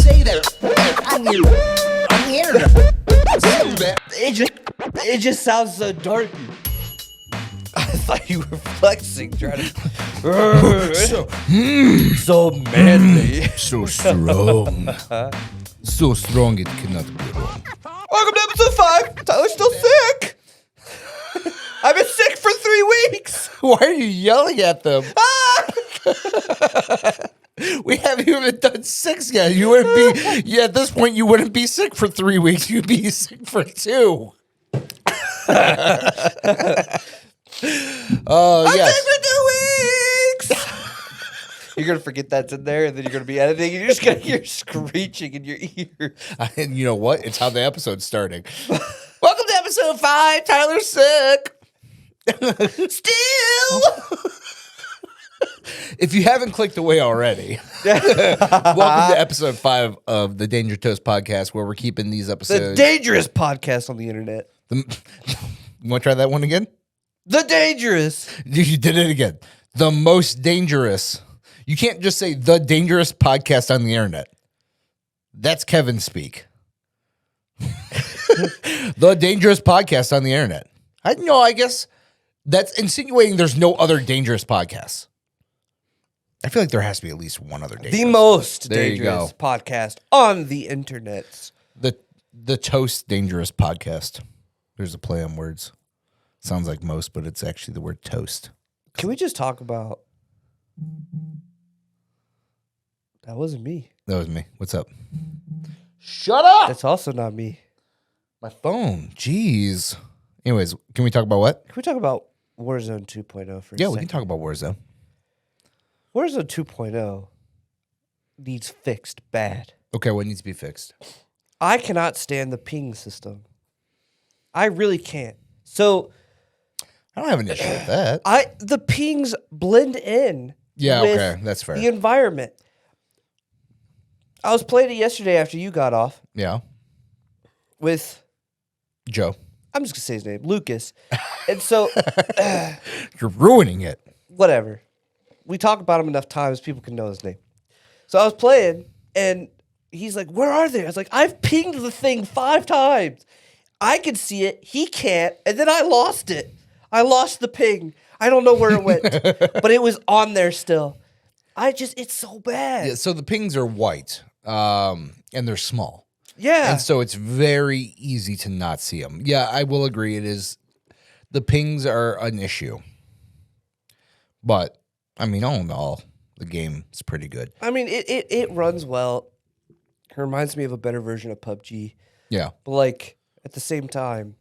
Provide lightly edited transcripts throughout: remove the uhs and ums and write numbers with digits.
say that on the internet. It just sounds so dorky. I thought you were flexing, trying to. So manly. So strong. So strong it cannot be wrong. Welcome to episode 5. Tyler's still sick. I've been sick for 3 weeks. Why are you yelling at them? We haven't even done 6 yet. You wouldn't be. Yeah, at this point, you wouldn't be sick for 3 weeks. You'd be sick for 2. Oh, I'm yes. sick for 2 weeks. You're gonna forget that's in there, and then you're gonna be editing, and you're just gonna hear screeching in your ear. And you know what? It's how the episode's starting. Welcome to episode 5. Tyler's sick. Still. If you haven't clicked away already, welcome to episode 5 of the Danger Toast podcast, where we're keeping these episodes. The dangerous podcast on the internet. You want to try that one again? The dangerous. You did it again. The most dangerous. You can't just say the dangerous podcast on the internet. That's Kevin speak. The dangerous podcast on the internet. I guess that's insinuating there's no other dangerous podcasts. I feel like there has to be at least one other dangerous. The most There you dangerous go. podcast on the internet. The Toast Dangerous podcast. There's a play on words. Sounds like most, but it's actually the word toast. Can we just talk about... That wasn't me. That was me. What's up? Shut up! That's also not me. My phone. Jeez. Anyways, can we talk about what? Can we talk about Warzone 2.0 for a second? Yeah, we can talk about Warzone. Warzone 2.0 needs fixed bad. Okay, what needs to be fixed? I cannot stand the ping system. I really can't. So I don't have an issue with that. the pings blend in. Yeah, with okay, that's fair. The environment. I was playing it yesterday after you got off Yeah. with, Joe. I'm just gonna say his name, Lucas. And so You're ruining it. whatever. We talk about him enough times, people can know his name. So I was playing, and he's like, "Where are they?" I was like, "I've pinged the thing 5 times. I can see it. He can't." And then I lost it. I lost the ping. I don't know where it went, but it was on there still. It's so bad. Yeah, so the pings are white, and they're small. Yeah. And so it's very easy to not see them. Yeah, I will agree. It is. The pings are an issue. But, I mean, all in all, the game is pretty good. I mean, it runs well. It reminds me of a better version of PUBG. Yeah. But, like, at the same time,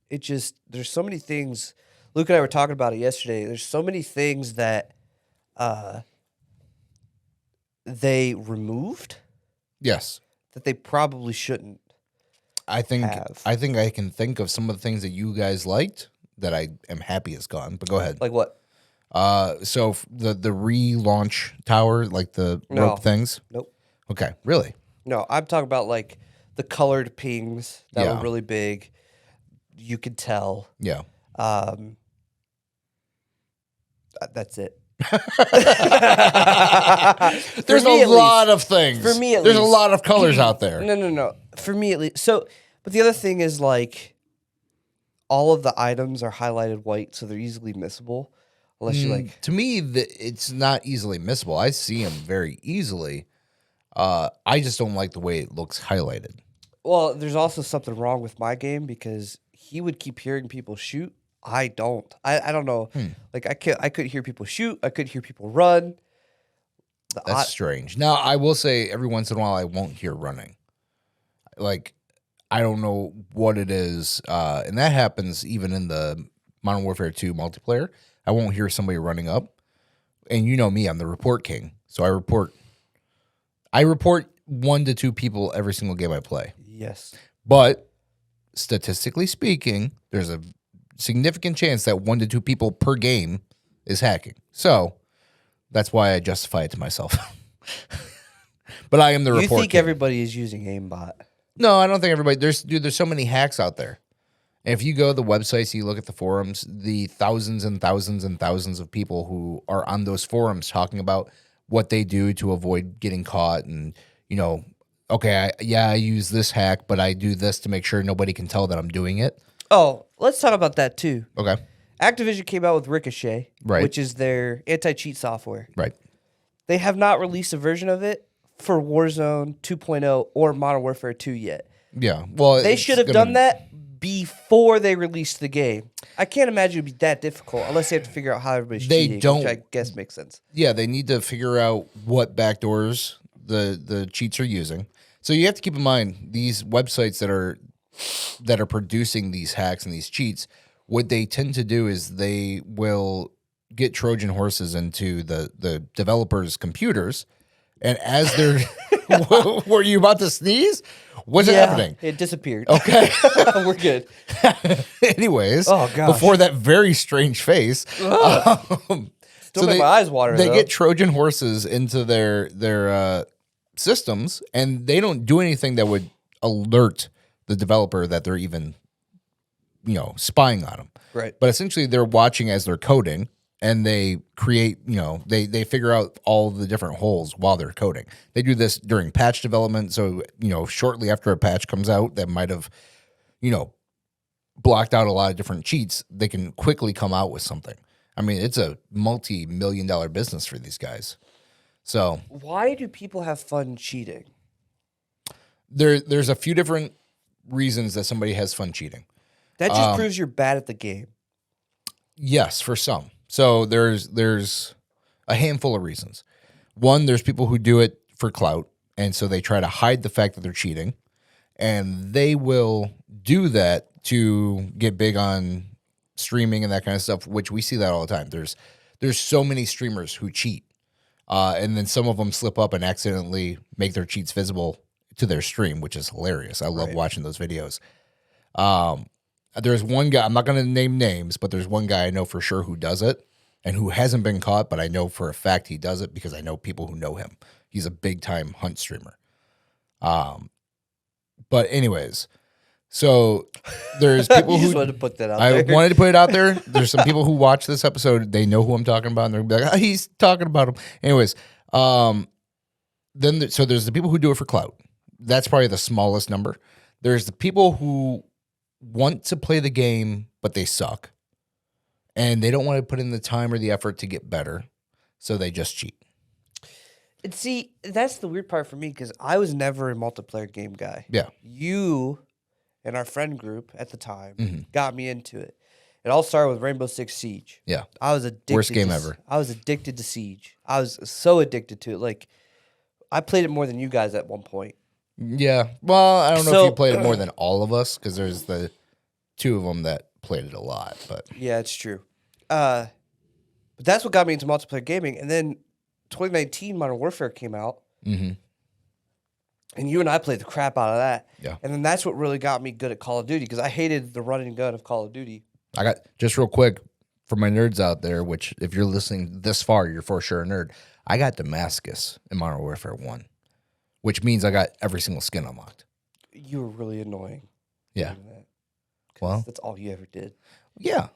there's so many things. Luke and I were talking about it yesterday. There's so many things that they removed Yes. that they probably shouldn't. I think have. I can think of some of the things that you guys liked that I am happy is gone. But go ahead. Like what? So the relaunch tower, like the No. rope things. Nope. Okay, really? No, I'm talking about, like, the colored pings that Yeah. were really big. You could tell. Yeah. That's it. There's me a at lot of things. For me at There's a least. lot of colors out there. No. For me at least. So, but the other thing is, like, all of the items are highlighted white, so they're easily missable. Unless you like. To me, it's not easily missable. I see them very easily. I just don't like the way it looks highlighted. Well, there's also something wrong with my game because he would keep hearing people shoot. I don't. I don't know. Like I couldn't hear people shoot. I couldn't hear people run. That's strange. Now, I will say every once in a while I won't hear running. Like, I don't know what it is. And that happens even in the Modern Warfare 2 multiplayer. I won't hear somebody running up. And you know me, I'm the report king. So I report 1 to 2 people every single game I play. Yes. But statistically speaking, there's a significant chance that 1 to 2 people per game is hacking. So that's why I justify it to myself. But I am the report You think king. everybody is using aimbot? No, I don't think everybody. There's so many hacks out there. And if you go to the websites, you look at the forums, the thousands and thousands and thousands of people who are on those forums talking about what they do to avoid getting caught and, okay, I use this hack, but I do this to make sure nobody can tell that I'm doing it. Oh, let's talk about that too. Okay. Activision came out with Ricochet, Right. which is their anti-cheat software. Right. They have not released a version of it for Warzone 2.0 or Modern Warfare 2 yet. Yeah. Well, They should have done that before they released the game. I can't imagine it'd be that difficult unless they have to figure out how everybody's cheating, which I guess makes sense. Yeah, they need to figure out what backdoors the cheats are using. So you have to keep in mind these websites that are producing these hacks and these cheats. What they tend to do is they will get Trojan horses into the developers' computers, and as they're were you about to sneeze? What's happening? It disappeared. Okay. We're good. Anyways, Oh, gosh. before that very strange face, Don't make my eyes water, They though. get Trojan horses into their systems, and they don't do anything that would alert the developer that they're even, spying on them. Right. But essentially, they're watching as they're coding, and they create, they figure out all the different holes while they're coding. They do this during patch development. So, shortly after a patch comes out that might have, blocked out a lot of different cheats, they can quickly come out with something. I mean, it's a multi-million-dollar business for these guys. So why do people have fun cheating? there's a few different reasons that somebody has fun cheating. That just proves you're bad at the game. Yes, for some. So there's a handful of reasons. One, there's people who do it for clout, and so they try to hide the fact that they're cheating, and they will do that to get big on streaming and that kind of stuff, which we see that all the time. There's so many streamers who cheat, and then some of them slip up and accidentally make their cheats visible to their stream, which is hilarious. I love watching those videos. There's one guy, I'm not going to name names, but there's one guy I know for sure who does it and who hasn't been caught, but I know for a fact he does it because I know people who know him. He's a big time hunt streamer. But anyways, so there's people You who just wanted to put that out I there. wanted to put it out there. There's some people who watch this episode. They know who I'm talking about, and they're gonna be like, he's talking about him. Anyways, so there's the people who do it for clout. That's probably the smallest number. There's the people who want to play the game, but they suck. And they don't want to put in the time or the effort to get better. So they just cheat. And see, that's the weird part for me because I was never a multiplayer game guy. Yeah. You and our friend group at the time Mm-hmm. got me into it. It all started with Rainbow Six Siege. Yeah. I was addicted. Worst game ever. I was addicted to Siege. I was so addicted to it. Like, I played it more than you guys at one point. Yeah. Well, I don't know So- if you played it more than all of us because there's the two of them that played it a lot. But Yeah, it's true. But that's what got me into multiplayer gaming. And then 2019 Modern Warfare came out. mm-hmm. And you and I played the crap out of that. Yeah. And then that's what really got me good at Call of Duty because I hated the run and gun of Call of Duty. I got just real quick for my nerds out there, which if you're listening this far, you're for sure a nerd. I got Damascus in Modern Warfare 1, which means I got every single skin unlocked. You were really annoying. Yeah. doing that, 'cause Well, that's all you ever did. yeah.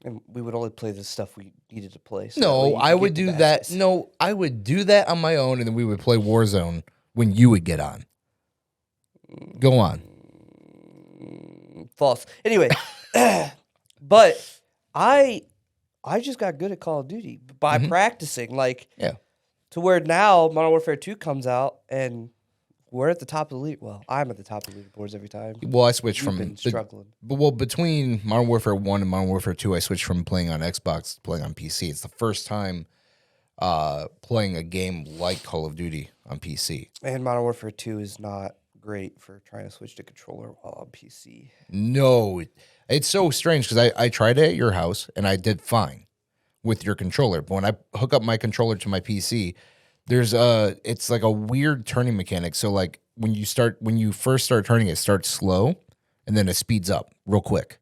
And we would only play the stuff we needed to play. So that way No, you I could would get do the that. matches. No, I would do that on my own, and then we would play Warzone when you would get on. Go on. False. Anyway, but I just got good at Call of Duty by practicing. Like, Yeah. to where now Modern Warfare 2 comes out and we're at the top of the league. Well, I'm at the top of the leaderboards every time. Well, I switched You've from been struggling. between Modern Warfare 1 and Modern Warfare 2, I switched from playing on Xbox to playing on PC. It's the first time playing a game like Call of Duty on PC. And Modern Warfare 2 is not great for trying to switch to controller while on PC. No, it's so strange because I tried it at your house and I did fine with your controller. But when I hook up my controller to my PC, it's like a weird turning mechanic. So like when you first start turning, it starts slow and then it speeds up real quick.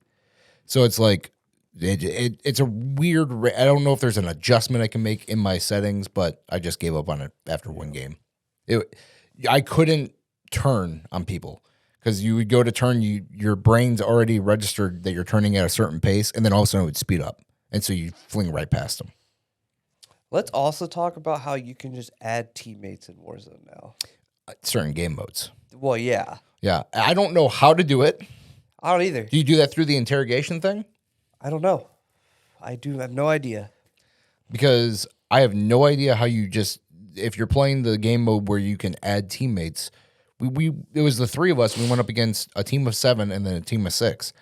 So it's like it's a weird. I don't know if there's an adjustment I can make in my settings, but I just gave up on it after one game. I couldn't turn on people because you would go to turn, your brain's already registered that you're turning at a certain pace, and then all of a sudden it would speed up, and so you fling right past them. Let's also talk about how you can just add teammates in Warzone now. certain game modes. Well, yeah. Yeah. I don't know how to do it. I don't either. Do you do that through the interrogation thing? I don't know. I do have no idea. Because I have no idea how you just, if you're playing the game mode where you can add teammates, it was the three of us. We went up against a team of 7 and then a team of 6.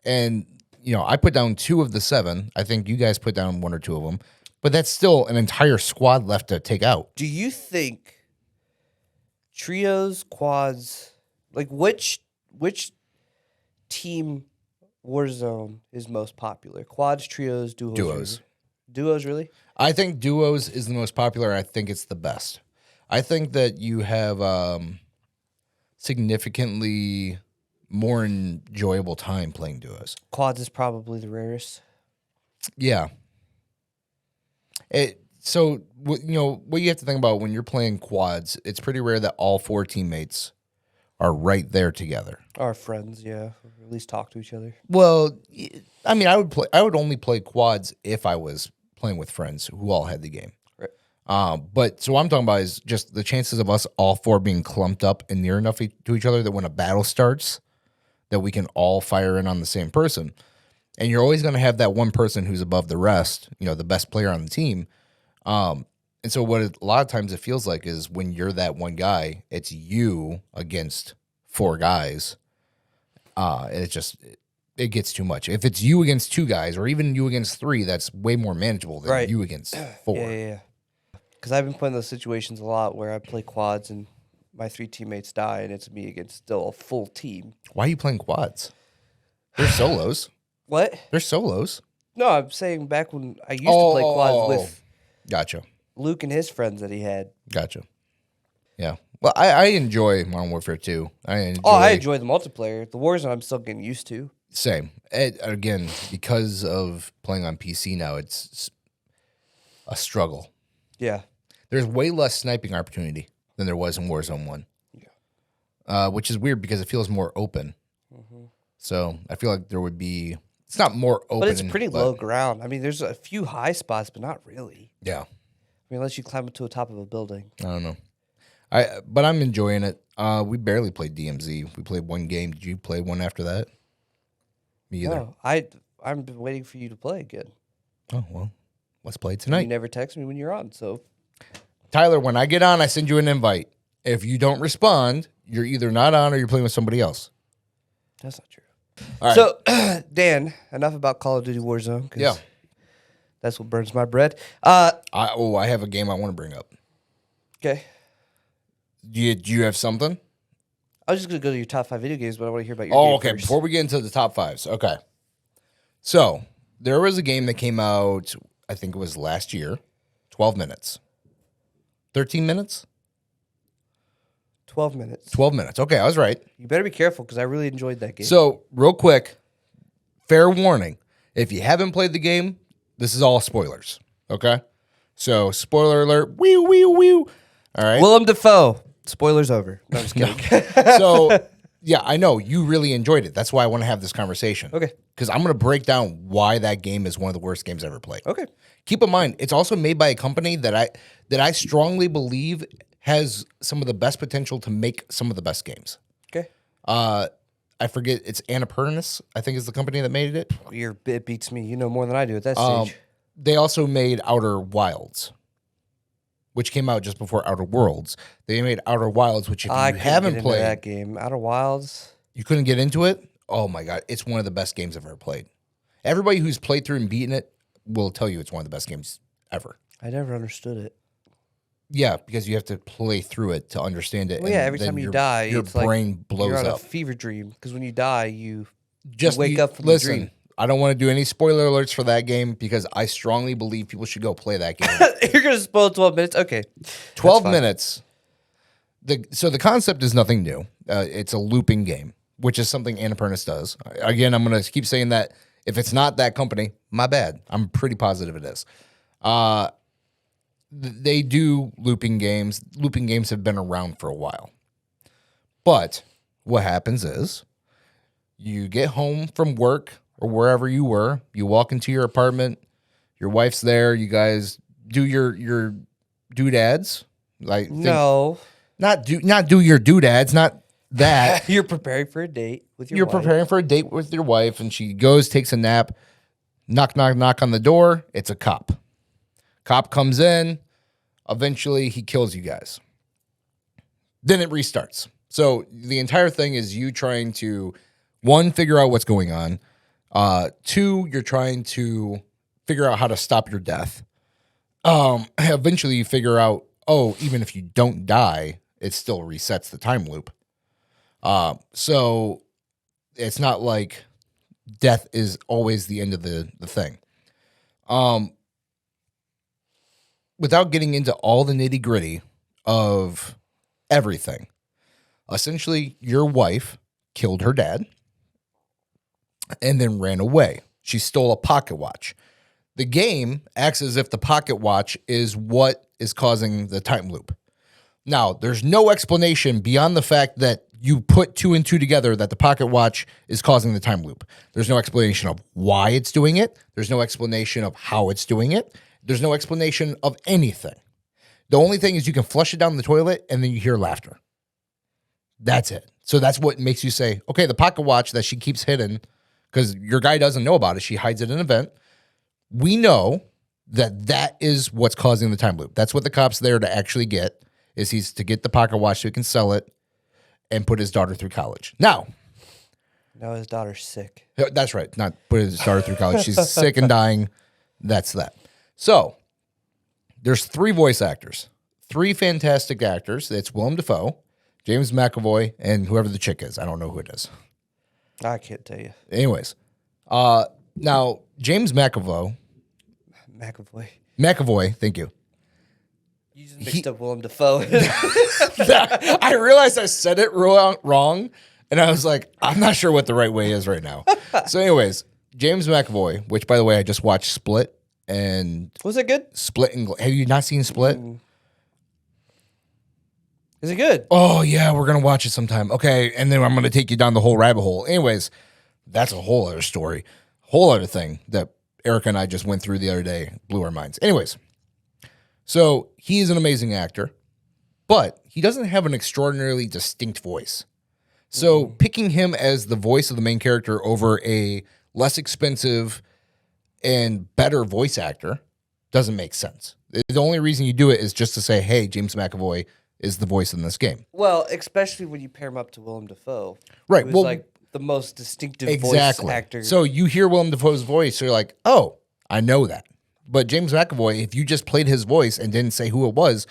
And, I put down 2 of the 7. I think you guys put down 1 or 2 of them. But that's still an entire squad left to take out. Do you think trios, quads, like which team Warzone is most popular? Quads, trios, duos? Duos. Duos, really? I think duos is the most popular. I think it's the best. I think that you have significantly more enjoyable time playing duos. Quads is probably the rarest. Yeah. So what you have to think about when you're playing quads, it's pretty rare that all 4 teammates are right there together. Our friends, yeah, or at least talk to each other. Well, I mean, I would only play quads if I was playing with friends who all had the game. Right. But so what I'm talking about is just the chances of us all 4 being clumped up and near enough to each other that when a battle starts, that we can all fire in on the same person. And you're always going to have that one person who's above the rest, the best player on the team. And so a lot of times it feels like is when you're that one guy, it's you against 4 guys. And it gets too much. If it's you against 2 guys or even you against 3, that's way more manageable than you against 4. Yeah. Because I've been playing those situations a lot where I play quads and my 3 teammates die and it's me against still a full team. Why are you playing quads? They're solos. What? They're solos. No, I'm saying back when I used to play quads with Gotcha. Luke and his friends that he had. Gotcha. Yeah. Well, I enjoy Modern Warfare 2. I enjoy the multiplayer. The Warzone I'm still getting used to. Same. Again, because of playing on PC now, it's a struggle. Yeah. There's way less sniping opportunity than there was in Warzone 1. Yeah. Which is weird because it feels more open. Mm-hmm. So I feel like there would be... It's not more open. But it's pretty low ground. I mean, there's a few high spots, but not really. Yeah. I mean, unless you climb up to the top of a building. I don't know. But I'm enjoying it. We barely played DMZ. We played 1 game. Did you play one after that? Me either. No, I'm been waiting for you to play again. Oh, well, let's play tonight. You never text me when you're on, so. Tyler, when I get on, I send you an invite. If you don't respond, you're either not on or you're playing with somebody else. That's not true. All right. So, Dan, enough about Call of Duty Warzone. Yeah. That's what burns my bread. I have a game I want to bring up. Okay. Do you have something? I was just going to go to your top 5 video games, but I want to hear about your game okay. first. Before we get into the top 5s. Okay. So, there was a game that came out, I think it was last year. 12 minutes. 13 minutes? 12 minutes. 12 minutes. Okay, I was right. You better be careful because I really enjoyed that game. So, real quick, fair warning. If you haven't played the game, this is all spoilers. Okay? So, spoiler alert. Wee, wee, wee. All right. Willem Dafoe. Spoilers over. No, I'm just kidding. So, yeah, I know. You really enjoyed it. That's why I want to have this conversation. Okay. Because I'm going to break down why that game is one of the worst games ever played. Okay. Keep in mind, it's also made by a company that I strongly believe has some of the best potential to make some of the best games. Okay. I forget, it's Annapurna, I think is the company that made it. It beats me. You know more than I do at that stage. They also made Outer Wilds, which came out just before Outer Worlds. They made Outer Wilds, which if you haven't played that game, Outer Wilds, you couldn't get into it. Oh my god, it's one of the best games I've ever played. Everybody who's played through and beaten it will tell you it's one of the best games ever. I never understood it. Yeah, because you have to play through it to understand it. Well, yeah, every time you die, your it's brain like blows you're on up. a fever dream because when you die, you Just wake up from the dream. I don't want to do any spoiler alerts for that game because I strongly believe people should go play that game. You're going to spoil 12 minutes? Okay. 12 minutes. So the concept is nothing new. It's a looping game, which is something Annapurna does. Again, I'm going to keep saying that. If it's not that company, my bad. I'm pretty positive it is. They do looping games. Looping games have been around for a while. But what happens is you get home from work or wherever you were. You walk into your apartment. Your wife's there. You guys do your doodads. No. Not do your doodads, not that. You're preparing for a date with your You're wife. preparing for a date with your wife, and she goes, takes a nap, knock, knock, knock on the door. It's a cop. Cop comes in. Eventually, he kills you guys. Then it restarts. So the entire thing is you trying to, one, figure out what's going on. Two, you're trying to figure out how to stop your death. Eventually, you figure out, even if you don't die, it still resets the time loop. So it's not like death is always the end of the thing. Without getting into all the nitty gritty of everything, essentially your wife killed her dad and then ran away. She stole a pocket watch. The game acts as if the pocket watch is what is causing the time loop. Now, there's no explanation beyond the fact that you put 2 and 2 together that the pocket watch is causing the time loop. There's no explanation of why it's doing it. There's no explanation of how it's doing it. There's no explanation of anything. The only thing is you can flush it down the toilet and then you hear laughter. That's it. So that's what makes you say, okay, the pocket watch that she keeps hidden, because your guy doesn't know about it, she hides it in an event. We know that is what's causing the time loop. That's what the cop's there to actually get, is he's to get the pocket watch so he can sell it and put his daughter through college. Now his daughter's sick. That's right. Not put his daughter through college. She's sick and dying. That's that. So there's 3 voice actors, 3 fantastic actors. It's Willem Dafoe, James McAvoy, and whoever the chick is. I don't know who it is. I can't tell you. Anyways, now James McAvoy, thank you. You just mixed up Willem Dafoe. I realized I said it wrong, and I was like, I'm not sure what the right way is right now. So anyways, James McAvoy, which by the way, I just watched Split. And was it good? Split and have you not seen Split? Is it good? Oh yeah, we're gonna watch it sometime. Okay, and then I'm gonna take you down the whole rabbit hole. Anyways, that's a whole other story, whole other thing that Erica and I just went through the other day, blew our minds. Anyways, so he is an amazing actor, but he doesn't have an extraordinarily distinct voice. So picking him as the voice of the main character over a less expensive and better voice actor doesn't make sense. The only reason you do it is just to say, hey, James McAvoy is the voice in this game. Well, especially when you pair him up to Willem Dafoe. Right. Who's like the most distinctive voice actor. So you hear Willem Dafoe's voice, so you're like, oh, I know that. But James McAvoy, if you just played his voice and didn't say who it was,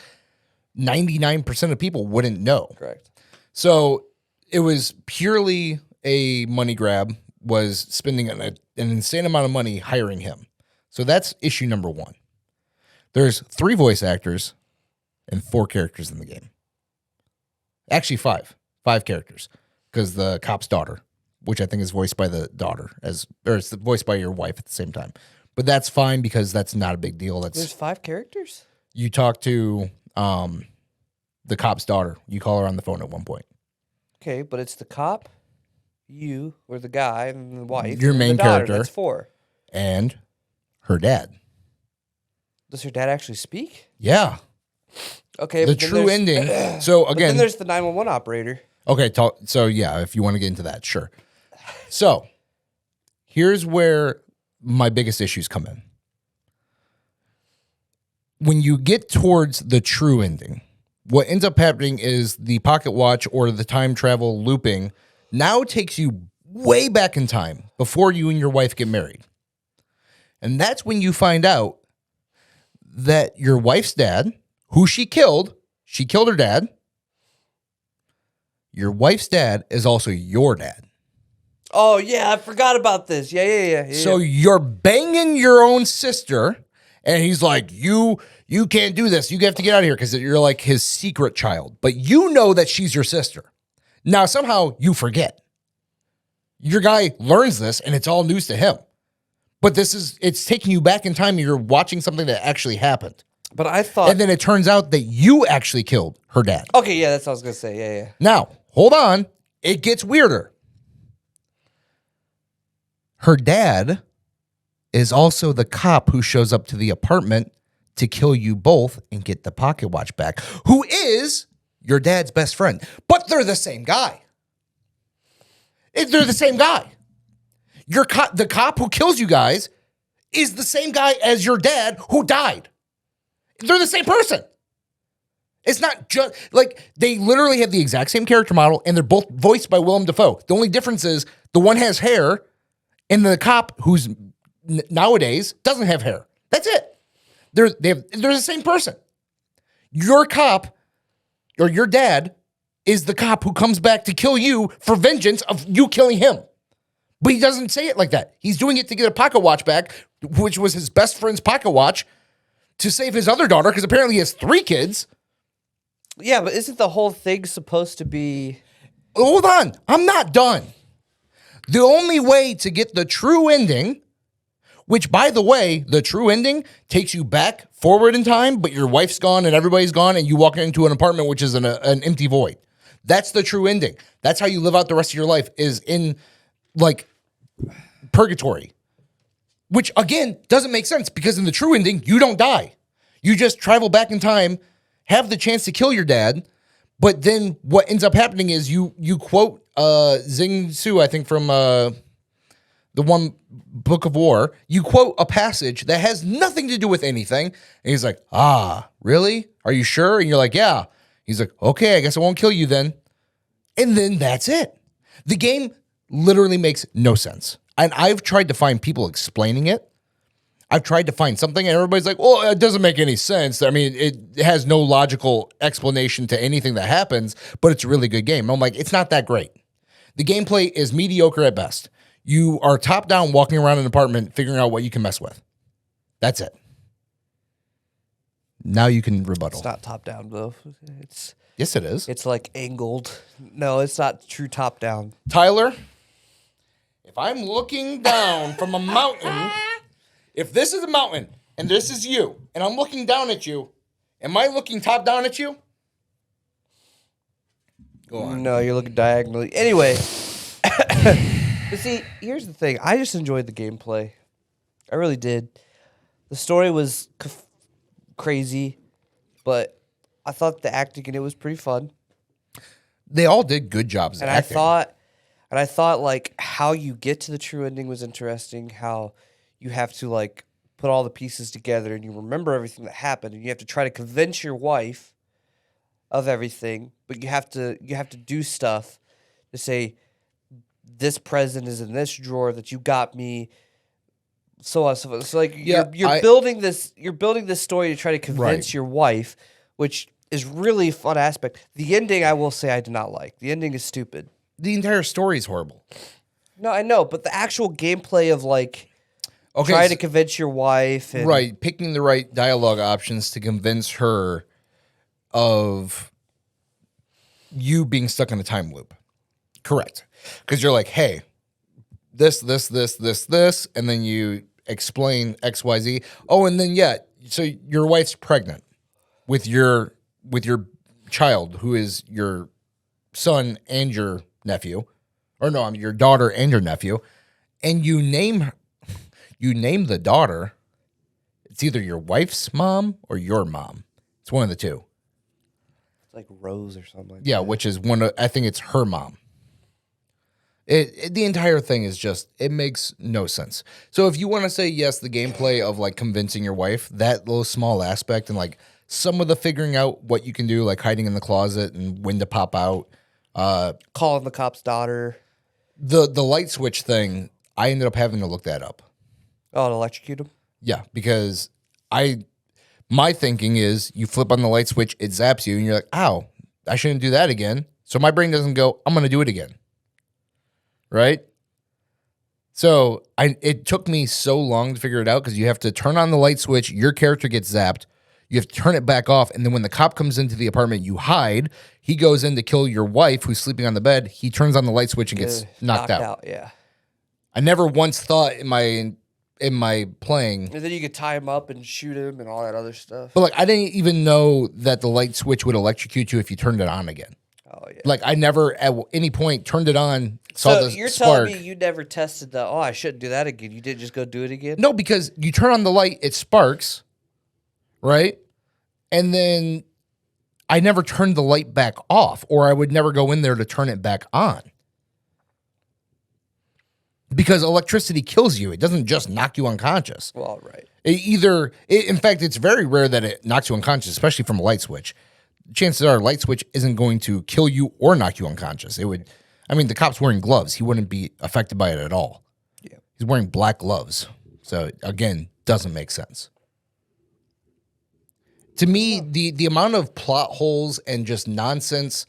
99% of people wouldn't know. Correct. So it was purely a money grab, was spending an insane amount of money hiring him. So that's issue number 1. There's 3 voice actors and 4 characters in the game. Actually 5 characters, because the cop's daughter, which I think is voiced by the daughter, or it's voiced by your wife at the same time. But that's fine because that's not a big deal. There's 5 characters? You talk to the cop's daughter. You call her on the phone at one point. Okay, but it's the cop, you, or the guy, and the wife. Your main the daughter. character. That's 4. And her dad. Does her dad actually speak? Yeah. Okay. The true ending. So again, then there's the 911 operator. Okay. So yeah, if you want to get into that, sure. So here's where my biggest issues come in. When you get towards the true ending, what ends up happening is the pocket watch or the time travel looping now takes you way back in time before you and your wife get married. And that's when you find out that your wife's dad, who she killed her dad. Your wife's dad is also your dad. Oh, yeah, I forgot about this. Yeah. So you're banging your own sister, and he's like, you can't do this. You have to get out of here because you're like his secret child. But you know that she's your sister. Now, somehow you forget. Your guy learns this, and it's all news to him. But it's taking you back in time, and you're watching something that actually happened. But I thought... And then it turns out that you actually killed her dad. Okay, yeah, that's what I was going to say. Yeah. Now, hold on. It gets weirder. Her dad is also the cop who shows up to the apartment to kill you both and get the pocket watch back, who is your dad's best friend. But they're the same guy. They're the same guy. The cop who kills you guys is the same guy as your dad who died. They're the same person. It's not just like they literally have the exact same character model and they're both voiced by Willem Dafoe. The only difference is the one has hair and the cop who's nowadays doesn't have hair. That's it. They're the same person. Your cop or your dad is the cop who comes back to kill you for vengeance of you killing him. But he doesn't say it like that. He's doing it to get a pocket watch back, which was his best friend's pocket watch, to save his other daughter, because apparently he has 3 kids. Yeah, but isn't the whole thing supposed to be... Hold on. I'm not done. The only way to get the true ending, which, by the way, the true ending takes you back forward in time, but your wife's gone and everybody's gone, and you walk into an apartment which is an empty void. That's the true ending. That's how you live out the rest of your life, is in, like, purgatory. Which, again, doesn't make sense, because in the true ending, you don't die. You just travel back in time, have the chance to kill your dad, but then what ends up happening is you quote Zing Su, I think from the one Book of War, you quote a passage that has nothing to do with anything, and he's like, really? Are you sure? And you're like, yeah. He's like, okay, I guess I won't kill you then. And then that's it. The game literally makes no sense. And I've tried to find people explaining it. I've tried to find something, and everybody's like, well, it doesn't make any sense. I mean, it has no logical explanation to anything that happens, but it's a really good game. I'm like, it's not that great. The gameplay is mediocre at best. You are top-down walking around an apartment figuring out what you can mess with. That's it. Now you can rebuttal. It's not top-down, though. Yes, it is. It's like angled. No, it's not true top-down. Tyler, if I'm looking down from a mountain, if this is a mountain and this is you, and I'm looking down at you, am I looking top-down at you? Go on. No, you're looking diagonally. Anyway, but see, here's the thing. I just enjoyed the gameplay. I really did. The story was crazy, but I thought the acting in it was pretty fun. They all did good jobs at acting. I thought like how you get to the true ending was interesting. How you have to like put all the pieces together and you remember everything that happened, and you have to try to convince your wife of everything, but you have to do stuff to say this present is in this drawer that you got me. So on, so forth. So like you're building this story to try to convince your wife, which is really a fun aspect. The ending, I will say, I did not like. The ending is stupid. The entire story is horrible. No, I know, but the actual gameplay of like trying to convince your wife, and picking the right dialogue options to convince her of you being stuck in a time loop. Correct. Because you're like, hey, this, and then you explain X, Y, Z. Oh, and then so your wife's pregnant with your child, who is your son and your nephew, or no, your daughter and your nephew, and you name the daughter. It's either your wife's mom or your mom. It's one of the two. It's like Rose or something. Yeah, which is I think it's her mom. The entire thing is just, it makes no sense. So if you want to say yes, the gameplay of like convincing your wife, that little small aspect, and like some of the figuring out what you can do, like hiding in the closet and when to pop out, calling the cop's daughter, the light switch thing, I ended up having to look that up. Oh, to electrocute him? Yeah, because my thinking is you flip on the light switch, it zaps you, and you're like, ow, I shouldn't do that again. So my brain doesn't go, I'm going to do it again. Right? So it took me so long to figure it out, because you have to turn on the light switch, your character gets zapped, you have to turn it back off, and then when the cop comes into the apartment, you hide. He goes in to kill your wife, who's sleeping on the bed. He turns on the light switch and gets knocked out. Yeah. I never once thought in my playing. And then you could tie him up and shoot him and all that other stuff. But like, I didn't even know that the light switch would electrocute you if you turned it on again. Oh yeah. Like, I never at any point turned it on. Saw so the you're spark. telling me you never tested I shouldn't do that again. You didn't just go do it again? No, because you turn on the light, it sparks, right? And then I never turned the light back off, or I would never go in there to turn it back on. Because electricity kills you. It doesn't just knock you unconscious. Well, right. In fact, it's very rare that it knocks you unconscious, especially from a light switch. Chances are a light switch isn't going to kill you or knock you unconscious. The cop's wearing gloves. He wouldn't be affected by it at all. Yeah. He's wearing black gloves. So, again, doesn't make sense. To me, the amount of plot holes and just nonsense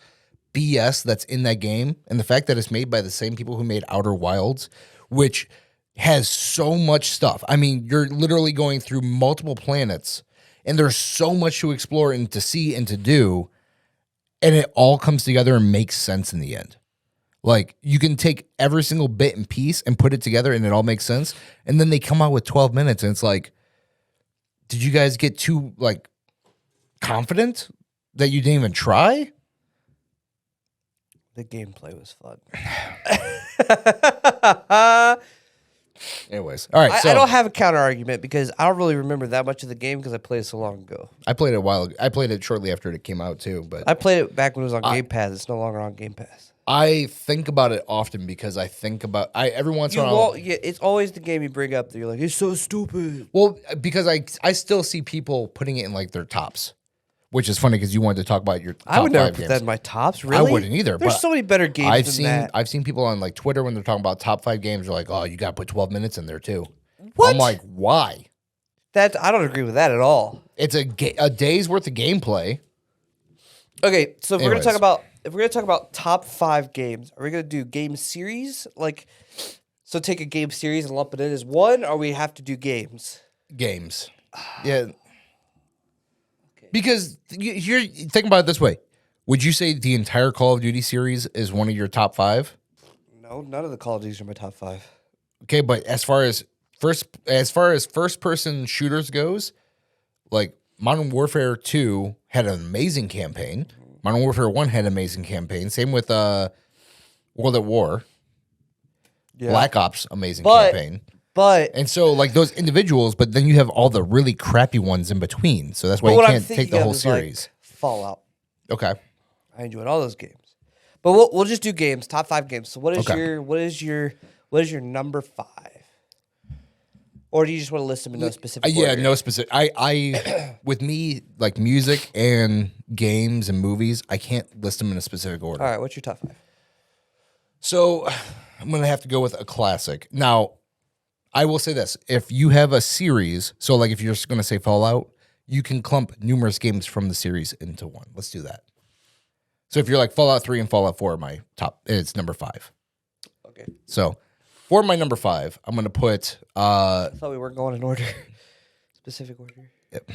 BS that's in that game, and the fact that it's made by the same people who made Outer Wilds, which has so much stuff. I mean, you're literally going through multiple planets, and there's so much to explore and to see and to do, and it all comes together and makes sense in the end. Like, you can take every single bit and piece and put it together, and it all makes sense, and then they come out with 12 minutes, and it's like, did you guys get too, like, confident that you didn't even try? The gameplay was fun. Anyways, all right. I don't have a counter argument because I don't really remember that much of the game because I played it so long ago. I played it a while ago. I played it shortly after it came out too. But I played it back when it was on Game Pass. It's no longer on Game Pass. I think about it often because I think about every once in a while. Yeah, it's always the game you bring up that you're like, it's so stupid. Well, because I still see people putting it in like their tops. Which is funny because you wanted to talk about your top I would never put games. that in my tops, really? I wouldn't either. There's so many better games than that. I've seen people on like Twitter when they're talking about top 5 games, they're like, oh, you got to put 12 minutes in there too. What? I'm like, why? I don't agree with that at all. It's a day's worth of gameplay. Okay, so if we're Anyways. gonna talk about top 5 games, are we gonna do game series? So take a game series and lump it in as one, or we have to do games? Games. Yeah. Because you're think about it this way. Would you say the entire Call of Duty series is one of your top 5? No, none of the Call of Duties are my top 5. Okay, but as far as first person shooters goes, like Modern Warfare 2 had an amazing campaign. Modern Warfare 1 had an amazing campaign. Same with World at War. Yeah. Black Ops, amazing campaign. And so, like, those individuals, but then you have all the really crappy ones in between. So that's why you can't take the whole series. Fallout. Okay. I enjoyed all those games. But we'll just do games, top 5 games. So what is your number 5? Or do you just want to list them in no specific order? Yeah, no specific. I with me, like music and games and movies, I can't list them in a specific order. All right, what's your top 5? So I'm gonna have to go with a classic. Now, I will say this: if you have a series, so like if you're just gonna say Fallout, you can clump numerous games from the series into one. Let's do that. So if you're like Fallout 3 and Fallout 4 are my top, it's number 5. Okay. So for my number 5, I'm gonna put I thought we weren't going in order. Specific order. Yep.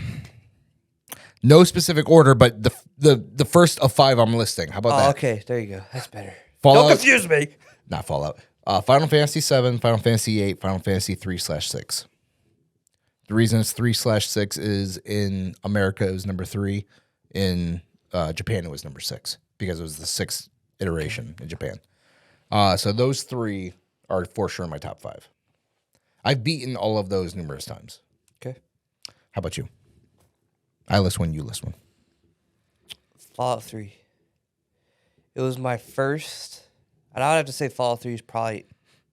No specific order, but the first of 5 I'm listing. How about that? Okay, there you go. That's better. Fallout, Don't confuse me. Not Fallout. Final Fantasy 7, Final Fantasy 8, Final Fantasy 3/6. The reason it's 3/6 is in America it was number 3. In Japan it was number 6 because it was the 6th iteration in Japan. So those 3 are for sure in my top 5. I've beaten all of those numerous times. Okay. How about you? I list one, you list one. Fallout 3. It was my first, and I would have to say Fallout 3 is probably,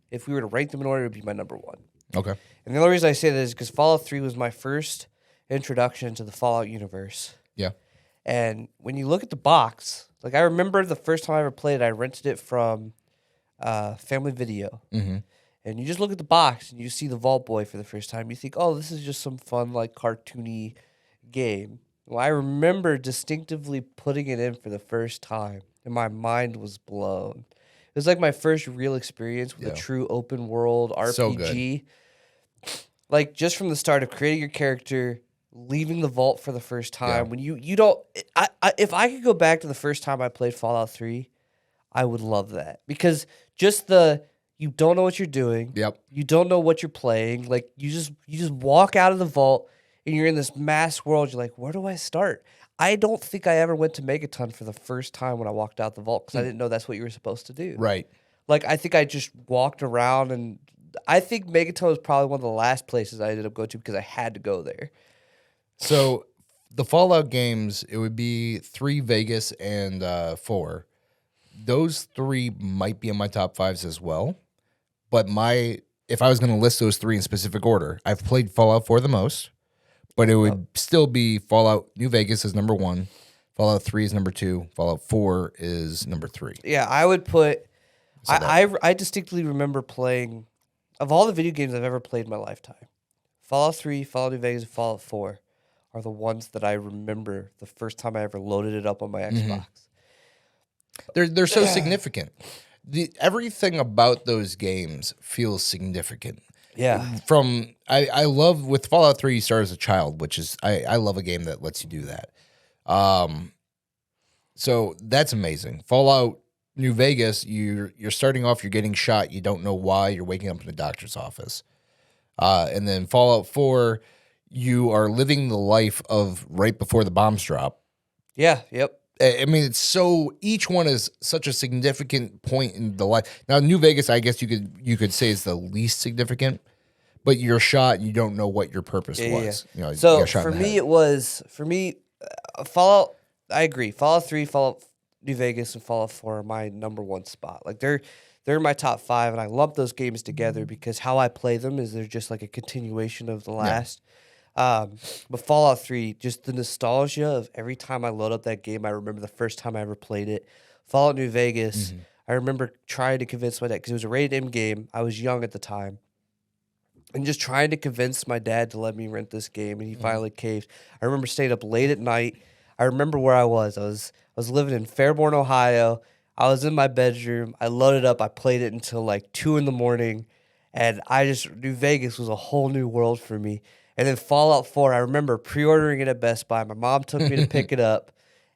if we were to rank them in order, it would be my number 1. Okay. And the only reason I say that is because Fallout 3 was my first introduction to the Fallout universe. Yeah. And when you look at the box, like I remember the first time I ever played it, I rented it from Family Video. Mm-hmm. And you just look at the box and you see the Vault Boy for the first time. You think, oh, this is just some fun, like, cartoony game. Well, I remember distinctively putting it in for the first time, and my mind was blown. It was like my first real experience with a true open world RPG. So good. Like, just from the start of creating your character, leaving the vault for the first time. When you don't... if I could go back to the first time I played Fallout 3, I would love that. Because just you don't know what you're doing. Yep. You don't know what you're playing. Like, you just walk out of the vault, and you're in this mass world. You're like, where do I start? I don't think I ever went to Megaton for the first time when I walked out the vault because I didn't know that's what you were supposed to do. Right. Like, I think I just walked around, and I think Megaton was probably one of the last places I ended up going to because I had to go there. So the Fallout games, it would be 3 Vegas and 4. Those 3 might be in my top 5s as well. But if I was going to list those 3 in specific order, I've played Fallout 4 the most, but it would still be Fallout New Vegas is number 1, Fallout 3 is number 2, Fallout 4 is number 3. Yeah, I would put. I distinctly remember playing, of all the video games I've ever played in my lifetime, Fallout 3, Fallout New Vegas, and Fallout 4 are the ones that I remember the first time I ever loaded it up on my Xbox. They're so significant. Everything about those games feels significant. Yeah. I love with Fallout 3 you start as a child, which is I love a game that lets you do that. So that's amazing. Fallout New Vegas, you're starting off, you're getting shot, you don't know why, you're waking up in a doctor's office. And then Fallout 4, you are living the life of right before the bombs drop. Yeah, yep. I mean, it's so each one is such a significant point in the life. Now, New Vegas, I guess you could say is the least significant, but you're shot and you don't know what your purpose was. Yeah. You know, so you got shot for in the me, head. Fallout. I agree. Fallout 3, Fallout New Vegas, and Fallout 4 are my number 1 spot. Like they're in my top 5, and I lump those games together because how I play them is they're just like a continuation of the last. But Fallout 3, just the nostalgia of every time I load up that game, I remember the first time I ever played it. Fallout New Vegas, I remember trying to convince my dad, because it was a rated M game. I was young at the time. And just trying to convince my dad to let me rent this game, and he finally caved. I remember staying up late at night. I remember where I was. I was living in Fairborn, Ohio. I was in my bedroom. I loaded up. I played it until like 2 a.m. And New Vegas was a whole new world for me. And then Fallout 4, I remember pre-ordering it at Best Buy. My mom took me to pick it up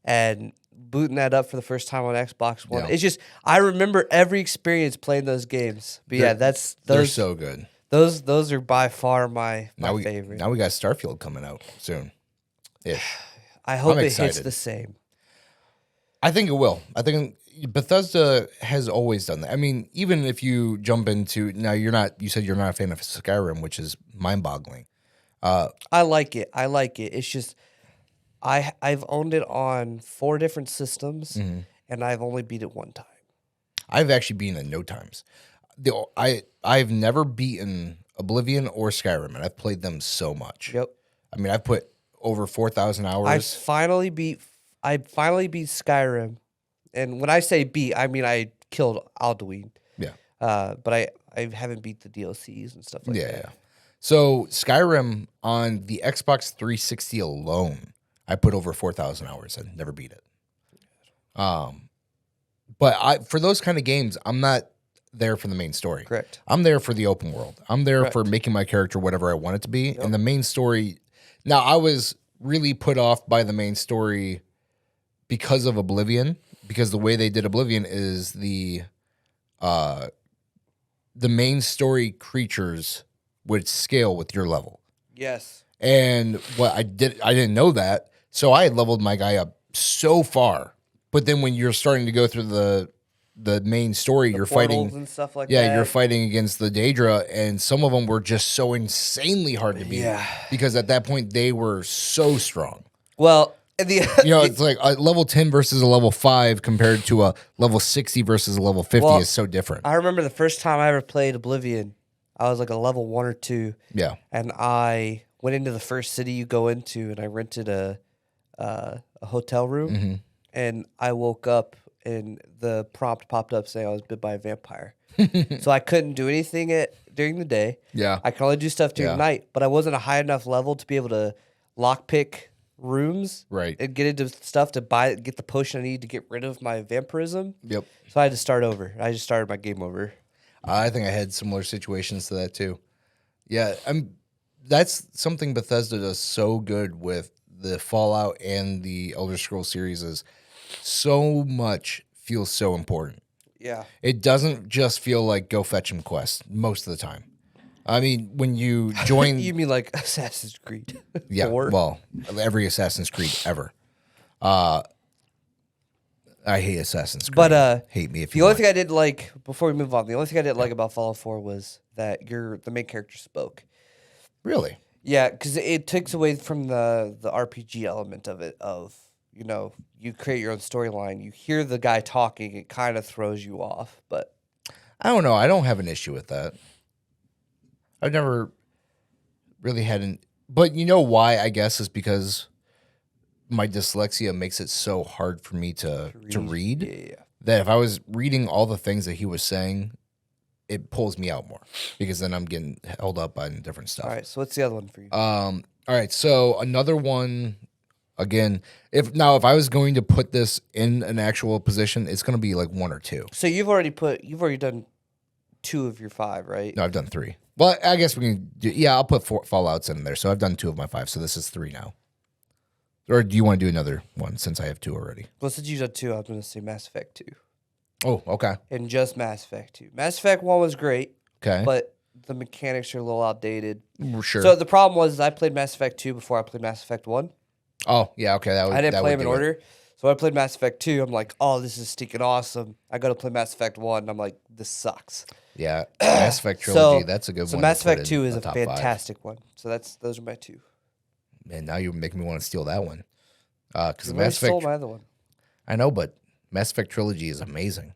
and booting that up for the first time on Xbox One. Yeah. It's just, I remember every experience playing those games. But They're so good. Those are by far my favorite. Now we got Starfield coming out soon. Ish. I hope it hits excited. the same. I think it will. I think Bethesda has always done that. I mean, even if you jump into now, you said you're not a fan of Skyrim, which is mind-boggling. I like it. It's just I've owned it on 4 different systems, and I've only beat it 1 time. I've actually beaten it no times. I've never beaten Oblivion or Skyrim, and I've played them so much. Yep. I mean, I've put over 4,000 hours. I finally beat Skyrim, and when I say beat, I mean I killed Alduin. Yeah. But I haven't beat the DLCs and stuff like that. Yeah. So Skyrim on the Xbox 360 alone, I put over 4,000 hours and never beat it. But for those kind of games, I'm not there for the main story. Correct. I'm there for the open world. I'm there for making my character whatever I want it to be. Yep. And the main story. Now, I was really put off by the main story because of Oblivion, because the way they did Oblivion is the main story creatures would scale with your level. Yes. And what I didn't know that. So I had leveled my guy up so far. But then when you're starting to go through the main story, you're fighting and stuff like yeah, that. you're fighting against the Daedra, and some of them were just so insanely hard to beat. Yeah. Because at that point they were so strong. Well, it's like a level 10 versus a level 5 compared to a level 60 versus a level 50 is so different. I remember the first time I ever played Oblivion, I was like a level 1 or 2. Yeah. And I went into the first city you go into, and I rented a hotel room, and I woke up and the prompt popped up saying I was bit by a vampire. So I couldn't do anything during the day. Yeah. I could only do stuff during the night, but I wasn't a high enough level to be able to lockpick rooms and get into stuff to get the potion I need to get rid of my vampirism. Yep. So I had to start over. I just started my game over. I think I had similar situations to that too. Yeah, that's something Bethesda does so good with the Fallout and the Elder Scrolls series is so much feels so important. Yeah. It doesn't just feel like go fetch him quest most of the time. I mean, when you join... You mean like Assassin's Creed? Yeah, well, every Assassin's Creed ever. I hate Assassin's Creed. But hate me if the you only want. thing I didn't like, before we move on, the only thing I didn't like about Fallout 4 was that the main character spoke. Really? Yeah, because it takes away from the RPG element of it. Of you create your own storyline. You hear the guy talking, it kind of throws you off. But I don't know. I don't have an issue with that. I've never really had an. But you know why? I guess is because my dyslexia makes it so hard for me to read yeah. that if I was reading all the things that he was saying, it pulls me out more because then I'm getting held up on different stuff. All right. So what's the other one for you? All right. So another one, again, if I was going to put this in an actual position, it's going to be like 1 or 2. So you've already done 2 of your 5, right? No, I've done 3. Well, I guess we can do, yeah, I'll put 4 Fallouts in there. So I've done 2 of my 5. So this is 3 now. Or do you want to do another one since I have 2 already? Well, since you've done 2, I was going to say Mass Effect 2. Oh, okay. And just Mass Effect 2. Mass Effect 1 was great. Okay. But the mechanics are a little outdated. Sure. So the problem was I played Mass Effect 2 before I played Mass Effect 1. Oh, yeah, okay. I didn't play them in order. So when I played Mass Effect 2, I'm like, oh, this is stinking awesome. I go to play Mass Effect 1, and I'm like, this sucks. Yeah, Mass Effect trilogy, that's a good one. So Mass Effect 2 is a fantastic one. So those are my 2. Man, now you're making me want to steal that one. Because You Mass Effect stole my other one. I know, but Mass Effect trilogy is amazing.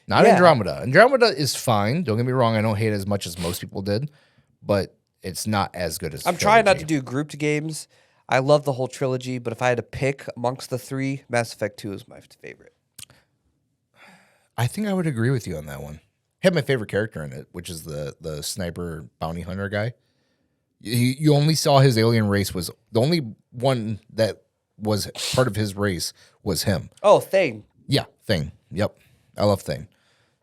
Not Andromeda. Andromeda is fine. Don't get me wrong. I don't hate it as much as most people did, but it's not as good as I'm trying not to do grouped games. I love the whole trilogy, but if I had to pick amongst the 3, Mass Effect 2 is my favorite. I think I would agree with you on that one. Had my favorite character in it, which is the sniper bounty hunter guy. You only saw his alien race was the only one that was part of his race was him. Oh, Thane. Yeah, Thane. Yep. I love Thane.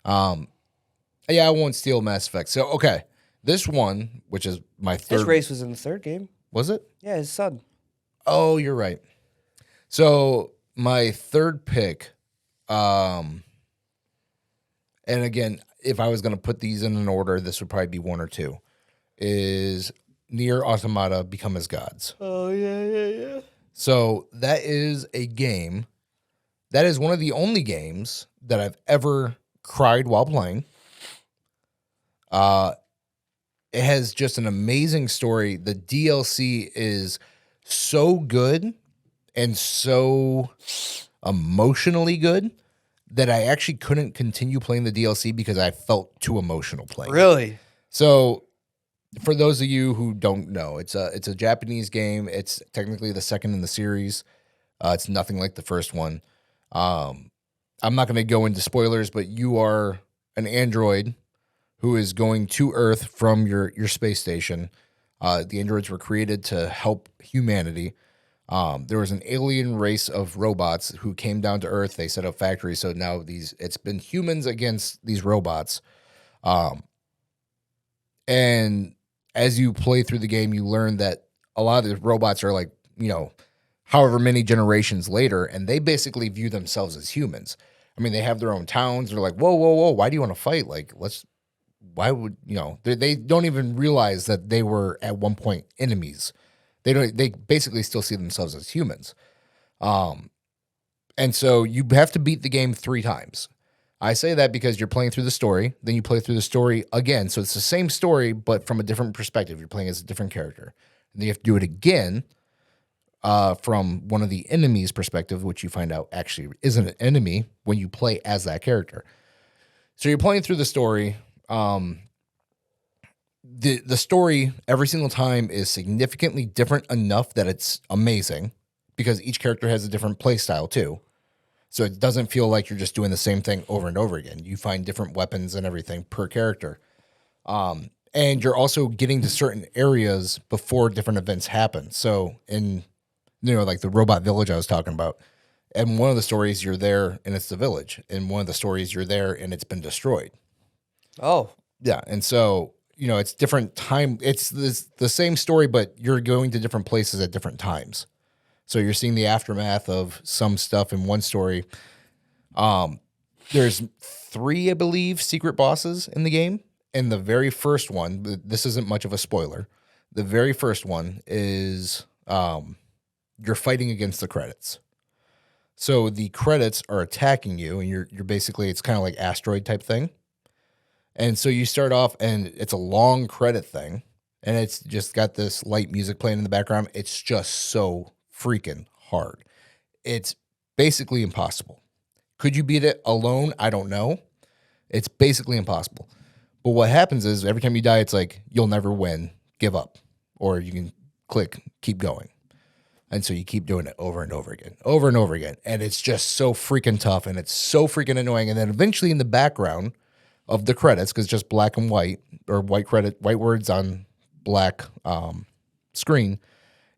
Yeah, I won't steal Mass Effect. So, okay. This one, which is my third. His race was in the 3rd game. Was it? Yeah, his son. Oh, you're right. So, my third pick, and again, if I was going to put these in an order, this would probably be 1 or 2, is NieR Automata Become as Gods. Oh, yeah. So that is a game. That is one of the only games that I've ever cried while playing. It has just an amazing story. The DLC is so good and so emotionally good that I actually couldn't continue playing the DLC because I felt too emotional playing. Really? So, for those of you who don't know, it's a Japanese game. It's technically the second in the series. It's nothing like the first one. I'm not going to go into spoilers, but you are an android who is going to Earth from your space station. The androids were created to help humanity. There was an alien race of robots who came down to Earth. They set up factories, so now it's been humans against these robots. And as you play through the game, you learn that a lot of the robots are like, however many generations later, and they basically view themselves as humans. I mean, they have their own towns. They're like, whoa, why do you want to fight? Like, why would, they don't even realize that they were at one point enemies. They basically still see themselves as humans. And so you have to beat the game 3 times. I say that because you're playing through the story, then you play through the story again. So it's the same story, but from a different perspective. You're playing as a different character. And then you have to do it again from one of the enemies' perspective, which you find out actually isn't an enemy when you play as that character. So you're playing through the story. The story every single time is significantly different enough that it's amazing because each character has a different play style too. So it doesn't feel like you're just doing the same thing over and over again. You find different weapons and everything per character. And you're also getting to certain areas before different events happen. So in, like the robot village I was talking about, and one of the stories you're there and it's the village. And one of the stories you're there and it's been destroyed. Oh. Yeah. And so, it's different time. It's the same story, but you're going to different places at different times. So you're seeing the aftermath of some stuff in one story. There's 3, I believe, secret bosses in the game. And the very first one, this isn't much of a spoiler. The very first one is you're fighting against the credits. So the credits are attacking you, and you're basically, it's kind of like asteroid type thing. And so you start off, and it's a long credit thing. and it's just got this light music playing in the background. It's just so freaking hard. It's basically impossible. Could you beat it alone? I don't know. It's basically impossible. But what happens is every time you die, it's like, you'll never win, give up. Or you can click, keep going. And so you keep doing it over and over again, over and over again. And it's just so freaking tough and it's so freaking annoying. And then eventually in the background of the credits, because just black and white, or white words on black screen,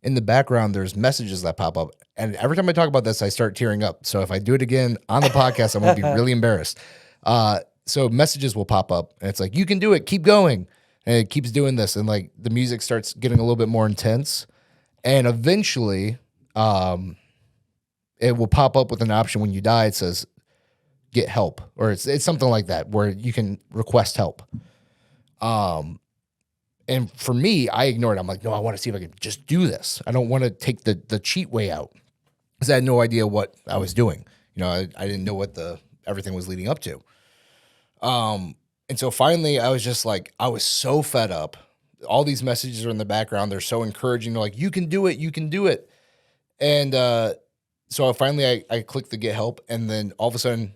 in the background, there's messages that pop up. And every time I talk about this, I start tearing up. So if I do it again on the podcast, I'm going to be really embarrassed. So messages will pop up and it's like, you can do it, keep going. And it keeps doing this. And like the music starts getting a little bit more intense. And eventually, it will pop up with an option when you die. It says, get help. Or it's something like that where you can request help. And for me, I ignored it. I'm like, no, I want to see if I can just do this. I don't want to take the cheat way out. Because I had no idea what I was doing. You know, I didn't know what everything was leading up to. And so finally, I was just like, I was so fed up. All these messages are in the background. They're so encouraging. They're like, you can do it. You can do it. And so finally, I clicked the get help. And then all of a sudden,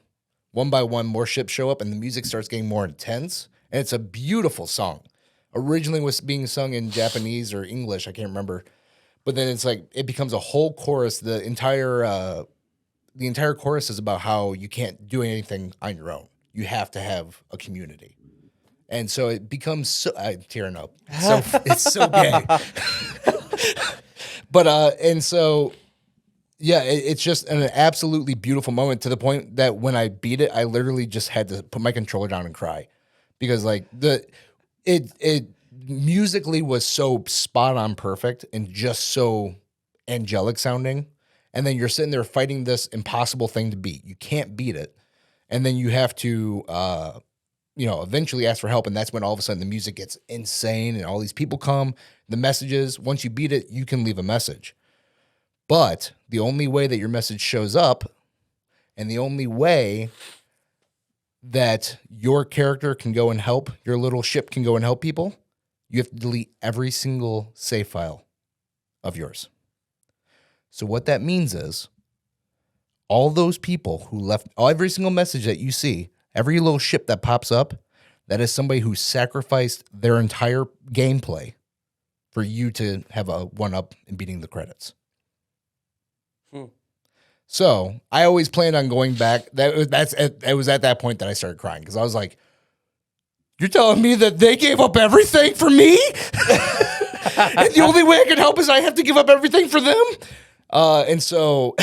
one by one, more ships show up and the music starts getting more intense. And it's a beautiful song. Originally was being sung in Japanese or English. I can't remember. But then it's like, it becomes a whole chorus. The entire chorus is about how you can't do anything on your own. You have to have a community. And so it becomes so, I'm tearing up. So it's so gay. But, and so, yeah, it's just an absolutely beautiful moment to the point that when I beat it, I literally just had to put my controller down and cry because like it musically was so spot on perfect and just so angelic sounding. And then you're sitting there fighting this impossible thing to beat. You can't beat it. And then you have to, eventually ask for help. And that's when all of a sudden the music gets insane and all these people come. The messages, once you beat it, you can leave a message. But the only way that your message shows up and the only way that your character can go and help, your little ship can go and help people, you have to delete every single save file of yours. So what that means is all those people who left every single message that you see, every little ship that pops up, that is somebody who sacrificed their entire gameplay for you to have a one-up in beating the credits. So I always planned on going back. It was at that point that I started crying because I was like, you're telling me that they gave up everything for me? And the only way I can help is I have to give up everything for them? And so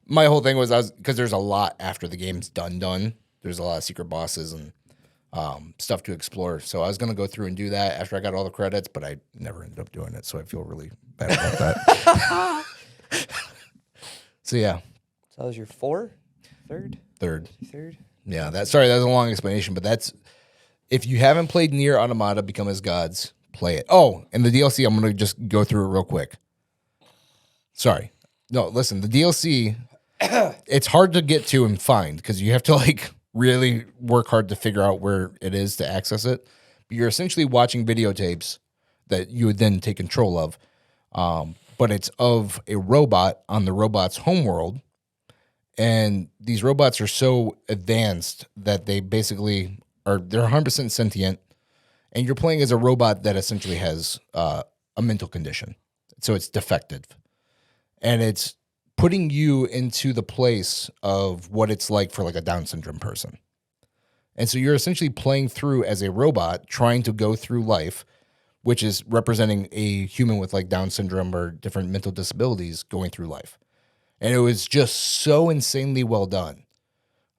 my whole thing was because there's a lot after the game's done. There's a lot of secret bosses and stuff to explore. So I was going to go through and do that after I got all the credits, but I never ended up doing it. So I feel really bad about that. So yeah. So that was your third? Third. Yeah, That's that was a long explanation, but that's if you haven't played NieR Automata, Become as Gods, play it. Oh, and the DLC, I'm gonna just go through it real quick. Sorry. No, listen, the DLC, it's hard to get to and find because you have to like really work hard to figure out where it is to access it. But you're essentially watching videotapes that you would then take control of. But it's of a robot on the robot's homeworld. And these robots are so advanced that they basically they're 100% sentient. And you're playing as a robot that essentially has a mental condition. So it's defective. And it's putting you into the place of what it's like for like a Down syndrome person. And so you're essentially playing through as a robot, trying to go through life, which is representing a human with like Down syndrome or different mental disabilities going through life. And it was just so insanely well done.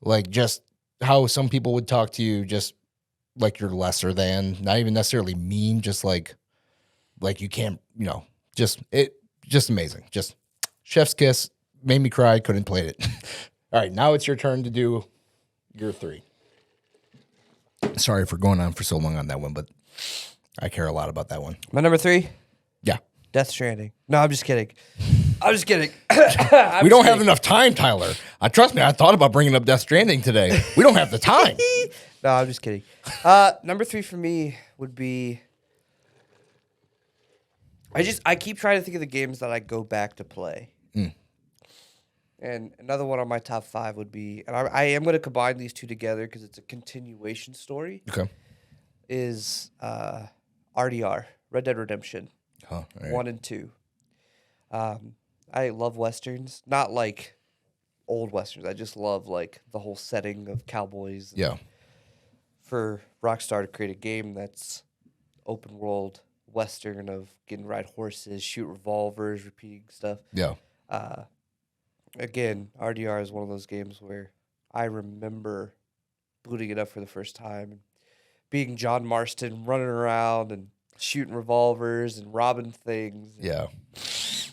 Like just how some people would talk to you just like you're lesser than, not even necessarily mean, just like you can't, just amazing. Just chef's kiss, made me cry, couldn't play it. All right, now it's your turn to do your 3. Sorry for going on for so long on that one, but I care a lot about that one. My number 3? Yeah. Death Stranding. No, I'm just kidding. We don't have enough time, Tyler. Trust me, I thought about bringing up Death Stranding today. We don't have the time. No, I'm just kidding. Number 3 for me would be I keep trying to think of the games that I go back to play. And another one on my top 5 would be, and I am going to combine these two together because it's a continuation story. Okay. Is RDR, Red Dead Redemption, Huh, all right. 1 and 2. I love westerns, not like old westerns. I just love like the whole setting of cowboys. Yeah. For Rockstar to create a game that's open world western of getting to ride horses, shoot revolvers, repeating stuff. Yeah. Again, RDR is one of those games where I remember booting it up for the first time and being John Marston, running around and shooting revolvers and robbing things. Yeah.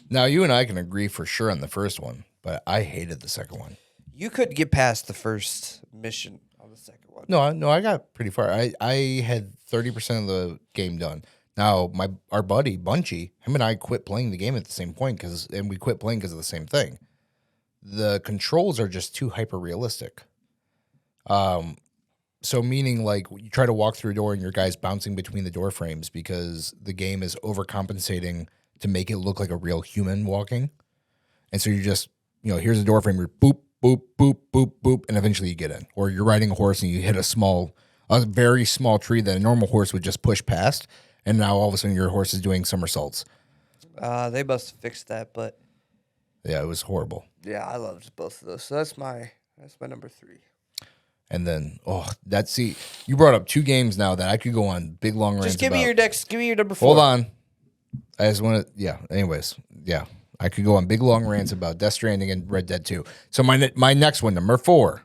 Now, you and I can agree for sure on the first one, but I hated the second one. You couldn't get past the first mission on the second one. No, I got pretty far. I had 30% of the game done. Now, our buddy Bunchy, him and I quit playing the game at the same point and we quit playing because of the same thing. The controls are just too hyper realistic. So meaning like you try to walk through a door and your guy's bouncing between the door frames because the game is overcompensating to make it look like a real human walking. And so you just, here's a door frame, you're boop, boop, boop, boop, boop, and eventually you get in. Or you're riding a horse and you hit a very small tree that a normal horse would just push past, and now all of a sudden your horse is doing somersaults. They must have fixed that, but Yeah, it was horrible. yeah, I loved both of those. So that's my number 3. And then, you brought up 2 games now that I could go on big long rants Just give about. me your number 4. Hold on. I just want to, anyways, I could go on big long rants about Death Stranding and Red Dead 2. So my next one, number 4.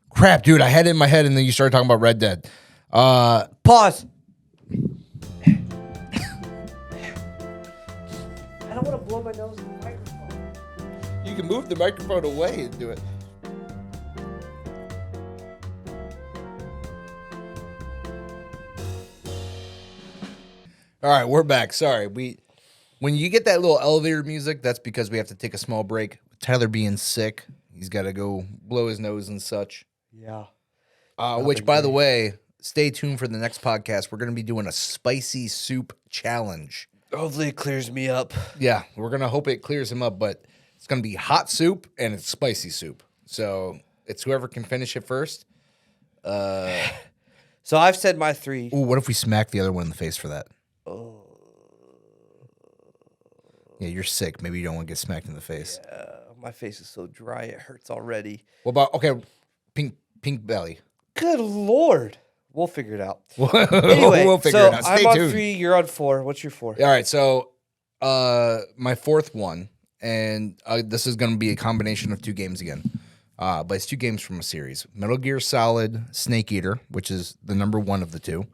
Crap, dude, I had it in my head and then you started talking about Red Dead. Pause. I don't want to blow my nose in the microphone. You can move the microphone away and do it. All right, we're back. Sorry. When you get that little elevator music, that's because we have to take a small break. Tyler being sick, he's got to go blow his nose and such. Yeah. Which, by the way, stay tuned for the next podcast. We're going to be doing a spicy soup challenge. Hopefully it clears me up. Yeah, we're going to hope it clears him up, but it's going to be hot soup and it's spicy soup. So it's whoever can finish it first. So I've said my 3. Ooh, what if we smack the other one in the face for that? Oh. Yeah, you're sick. Maybe you don't want to get smacked in the face. My face is so dry it hurts already. What about, pink belly. Good Lord. We'll figure it out. Anyway, we'll figure it out. Stay I'm on tuned. 3, you're on 4. What's your 4? All right, so my 4th one, and this is going to be a combination of 2 games again, but it's 2 games from a series. Metal Gear Solid Snake Eater, which is the number 1 of the 2,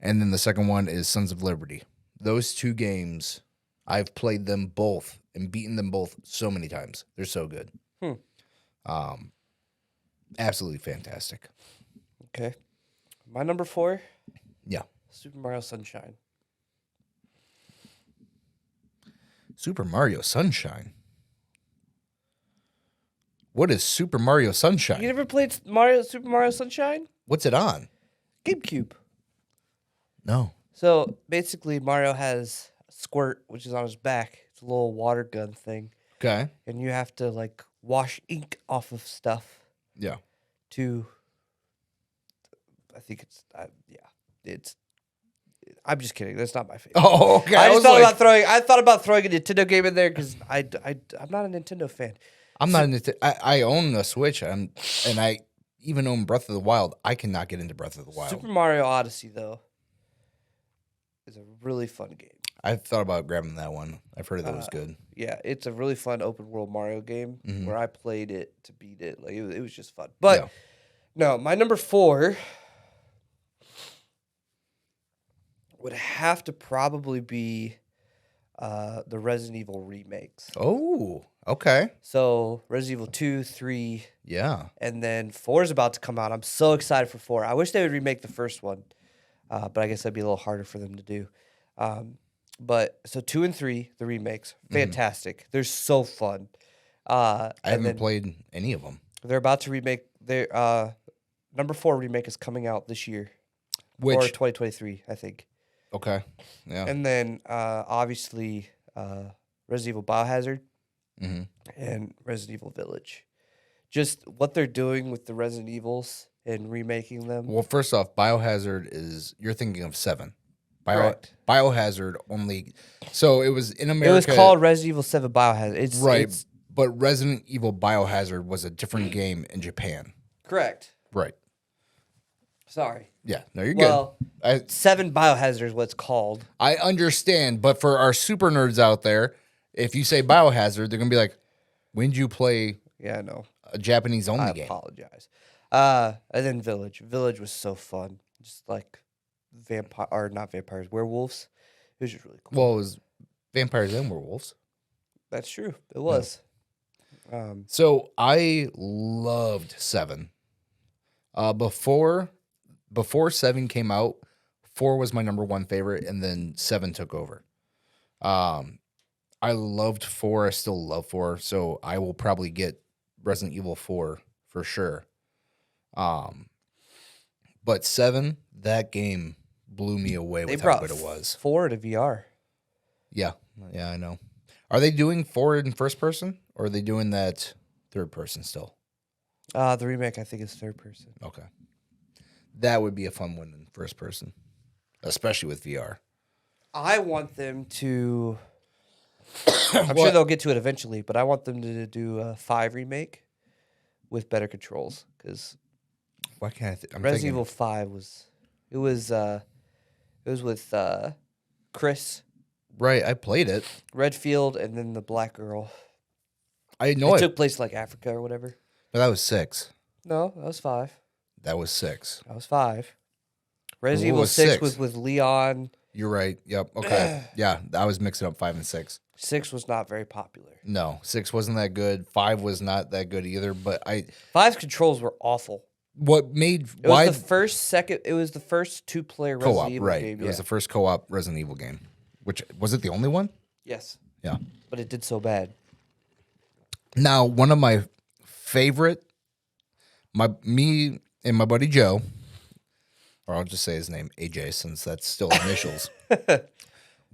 and then the second one is Sons of Liberty. Those 2 games, I've played them both and beaten them both so many times. They're so good. Absolutely fantastic. Okay. My number 4? Yeah. Super Mario Sunshine. Super Mario Sunshine? What is Super Mario Sunshine? You never played Super Mario Sunshine? What's it on? GameCube. No. So basically, Mario has a squirt, which is on his back. It's a little water gun thing. Okay. And you have to like wash ink off of stuff Yeah. to. I think it's it's. I'm just kidding. That's not my favorite. Oh, okay. I thought about throwing a Nintendo game in there because I'm not a Nintendo fan. I'm not into. I own a Switch, and I even own Breath of the Wild. I cannot get into Breath of the Wild. Super Mario Odyssey though is a really fun game. I thought about grabbing that one. I've heard that was good. Yeah, it's a really fun open world Mario game where I played it to beat it. Like it was just fun. But no, my number 4 would have to probably be the Resident Evil remakes. Oh, okay. So Resident Evil 2, 3, Yeah. and then 4 is about to come out. I'm so excited for 4. I wish they would remake the first one, but I guess that'd be a little harder for them to do. But so 2 and 3, the remakes, fantastic. They're so fun. I haven't played any of them. They're about to remake their number 4 remake is coming out this year, Which or 2023, I think. Okay. Yeah. And then obviously Resident Evil Biohazard Mm-hmm. and Resident Evil Village. Just what they're doing with the Resident Evils and remaking them. Well, first off, Biohazard is you're thinking of 7. Correct. Biohazard only. So it was in America. It was called Resident Evil 7 Biohazard. It's but Resident Evil Biohazard was a different game in Japan. correct. Right. Sorry. Yeah. No, you're Well, good. 7 Biohazard is what it's called. I understand, but for our super nerds out there, if you say Biohazard, they're gonna be like, "When did you play Yeah, I know. a Japanese only I game?" apologize. And then Village. Village was so fun. Just like vampire or not vampires, werewolves. It was just really cool. Well, it was vampires and werewolves. That's true. It was. So I loved 7. Before 7 came out, 4 was my number 1 favorite, and then 7 took over. I loved 4. I still love 4, so I will probably get Resident Evil 4 for sure. But 7, that game blew me away They with how brought good it was. 4 to VR. Yeah, I know. Are they doing 4 in first person, or are they doing that third person still? The remake, I think, is third person. Okay. That would be a fun one in first person, especially with VR. I want them to. I'm sure they'll get to it eventually, but I want them to do a 5 remake with better controls because Why can't I? Resident Evil 5 was. It was with Chris Right, I played it. Redfield and then the black girl. I know It it, took place like Africa or whatever. but that was 6. No, that was 5. That was 6. That was 5. Resident What Evil was 6 6? was with Leon. You're right. Yep. Okay. Yeah, I was mixing up 5 and 6. 6 was not very popular. No, 6 wasn't that good. 5 was not that good either. But 5's controls were awful. what made It was the first 2-player Resident co-op? Evil Right. game. It was the first co-op Resident Evil game. Which was it the only one? Yes, Yeah. but it did so bad. Now, one of my favorite, me and my buddy Joe, or I'll just say his name, AJ, since that's still initials.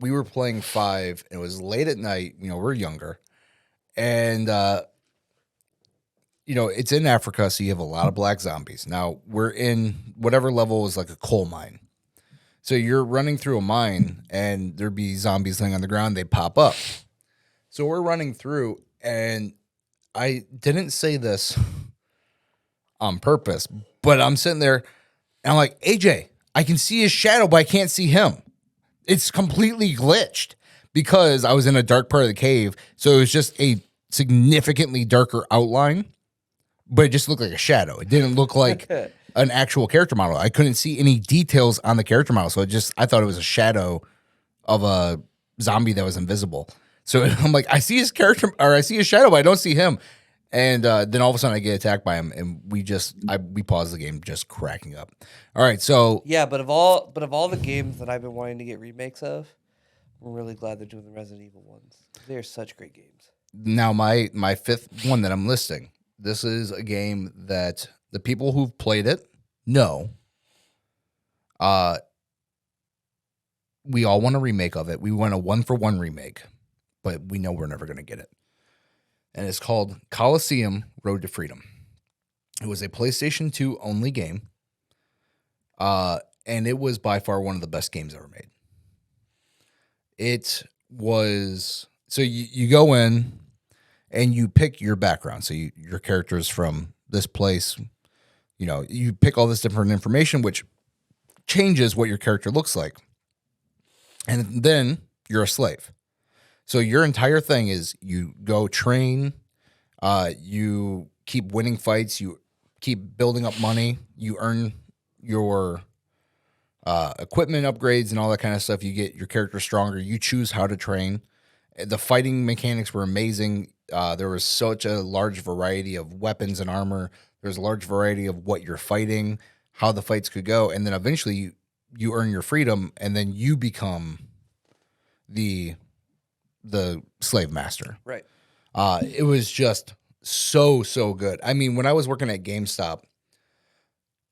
We were playing 5, and it was late at night. We're younger, and it's in Africa, so you have a lot of black zombies. Now we're in whatever level is like a coal mine. So you're running through a mine, and there'd be zombies laying on the ground. They pop up. So we're running through, and I didn't say this on purpose, but I'm sitting there, and I'm like, AJ, I can see his shadow, but I can't see him. It's completely glitched because I was in a dark part of the cave, so it was just a significantly darker outline, but it just looked like a shadow. It didn't look like an actual character model. I couldn't see any details on the character model, so I thought it was a shadow of a zombie that was invisible. So I'm like, I see his character, or I see his shadow, but I don't see him. And then all of a sudden I get attacked by him, and we paused the game just cracking up. All right, so Yeah, but of all the games that I've been wanting to get remakes of, I'm really glad they're doing the Resident Evil ones. They are such great games. now my 5th one that I'm listing, this is a game that the people who've played it know. We all want a remake of it. We want a 1-for-1 remake, but we know we're never going to get it. And it's called Colosseum Road to Freedom. It was a PlayStation 2 only game. And it was by far one of the best games ever made. It was, so you go in and you pick your background. So your character is from this place. You pick all this different information, which changes what your character looks like. And then you're a slave. So your entire thing is you go train, you keep winning fights, you keep building up money, you earn your equipment upgrades and all that kind of stuff. You get your character stronger. You choose how to train. The fighting mechanics were amazing. There was such a large variety of weapons and armor. There's a large variety of what you're fighting, how the fights could go. And then eventually you earn your freedom, and then you become the slave master. Right. It was just so good. I mean, when I was working at GameStop,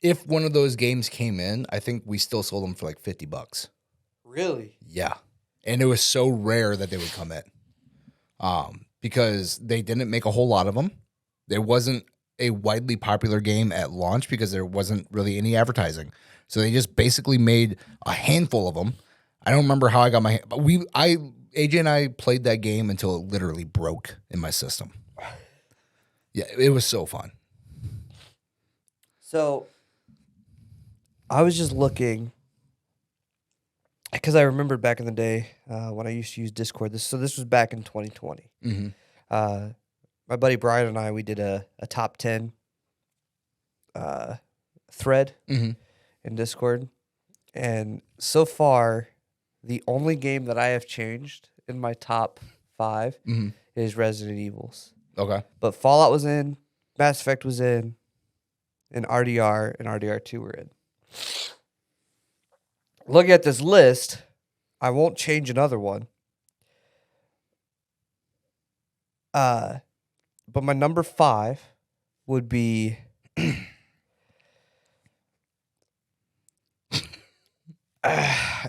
if one of those games came in, I think we still sold them for like $50. Really? Yeah. And it was so rare that they would come in. Because they didn't make a whole lot of them. There wasn't a widely popular game at launch because there wasn't really any advertising. So they just basically made a handful of them. I don't remember how I got my but AJ and I played that game until it literally broke in my system. Yeah, it was so fun. So I was just looking because I remembered back in the day when I used to use Discord. This was back in 2020. Mm-hmm. My buddy Brian and we did a top 10 thread Mm-hmm. in Discord. And so far, the only game that I have changed in my top 5 is Resident Evils. Okay. But Fallout was in, Mass Effect was in, and RDR and RDR2 were in. Looking at this list, I won't change another one. But my number 5 would be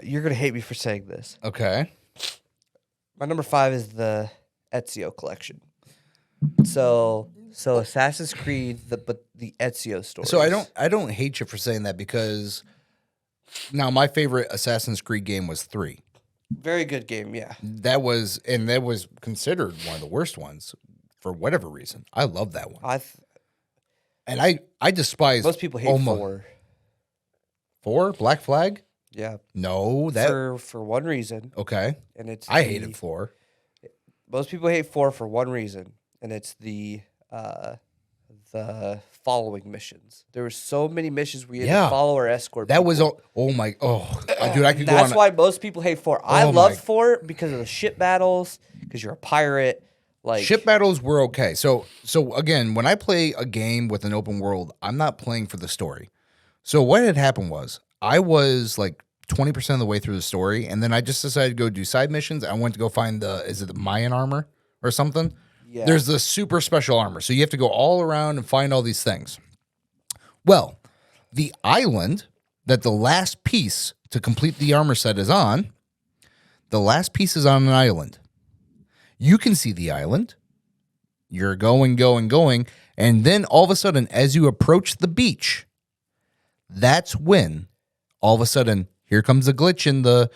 you're gonna hate me for saying this. Okay. My number 5 is the Ezio collection. So Assassin's Creed, but the Ezio story. So I don't hate you for saying that because now my favorite Assassin's Creed game was 3. Very good game, yeah. That was considered one of the worst ones for whatever reason. I love that one. I despise most people hate 4. 4? Black Flag? Yeah. No, that for one reason. Okay. And it's I hated 4. Most people hate 4 for one reason, and it's the following missions. There were so many missions where you had to follow or escort. That was dude, I could go on. That's why most people hate 4. I love 4 because of the ship battles, because you're a pirate. Like ship battles were okay. So again, when I play a game with an open world, I'm not playing for the story. So what had happened was I was like 20% of the way through the story, and then I just decided to go do side missions. I went to go find the Mayan armor or something? Yeah. There's the super special armor. So you have to go all around and find all these things. Well, the island that the last piece to complete the armor set is on, the last piece is on an island. You can see the island. You're going, and then all of a sudden, as you approach the beach, that's when all of a sudden here comes a glitch in the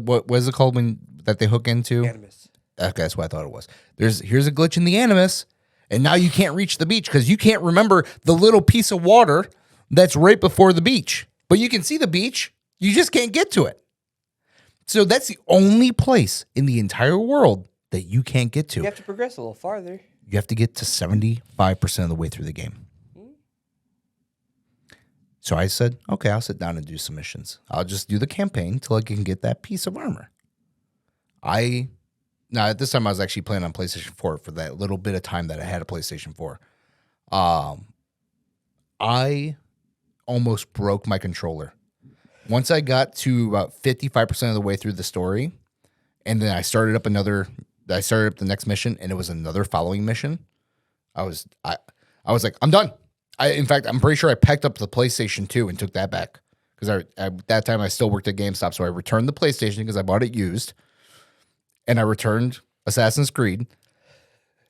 what is it called when that they hook into? Animus. Okay, that's what I thought it was. Here's a glitch in the Animus, and now you can't reach the beach because you can't remember the little piece of water that's right before the beach. But you can see the beach, you just can't get to it. So that's the only place in the entire world that you can't get to. You have to progress a little farther. You have to get to 75% of the way through the game. So I said, okay, I'll sit down and do some missions. I'll just do the campaign till I can get that piece of armor. Now, at this time, I was actually playing on PlayStation 4 for that little bit of time that I had a PlayStation 4. I almost broke my controller. Once I got to about 55% of the way through the story, and then I started up the next mission, and it was another following mission. I was like, I'm done. In fact, I'm pretty sure I packed up the PlayStation 2 and took that back. Because at that time, I still worked at GameStop, so I returned the PlayStation because I bought it used. And I returned Assassin's Creed.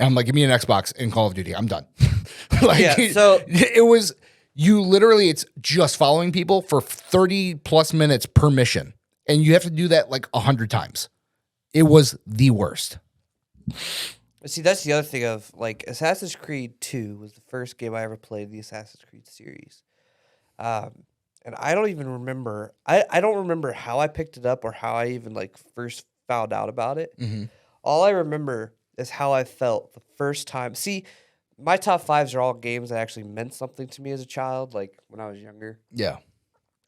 And I'm like, give me an Xbox and Call of Duty. I'm done. It was, it's just following people for 30 plus minutes per mission. And you have to do that like 100 times. It was the worst. See, that's the other thing of, like, Assassin's Creed 2 was the first game I ever played in the Assassin's Creed series. And I don't even remember, I don't remember how I picked it up or how I even, like, first found out about it. Mm-hmm. All I remember is how I felt the first time. See, my top 5s are all games that actually meant something to me as a child, like, when I was younger. Yeah.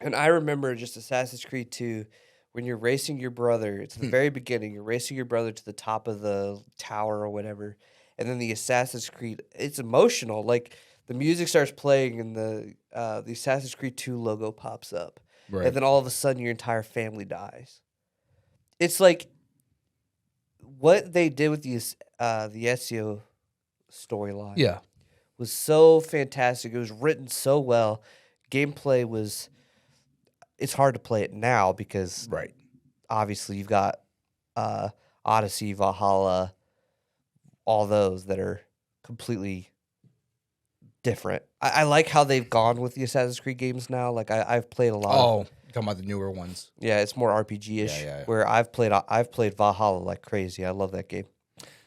And I remember just Assassin's Creed 2, when you're racing your brother, it's the very beginning, you're racing your brother to the top of the tower or whatever, and then the Assassin's Creed, it's emotional. Like, the music starts playing and the Assassin's Creed 2 logo pops up. Right. And then all of a sudden your entire family dies. It's like what they did with the Ezio storyline was so fantastic. It was written so well. Gameplay was... It's hard to play it now because obviously you've got Odyssey, Valhalla, all those that are completely different. I like how they've gone with the Assassin's Creed games now. Like I've played a lot. Oh, you're talking about the newer ones. Yeah, it's more RPG-ish. Yeah. Where I've played Valhalla like crazy. I love that game.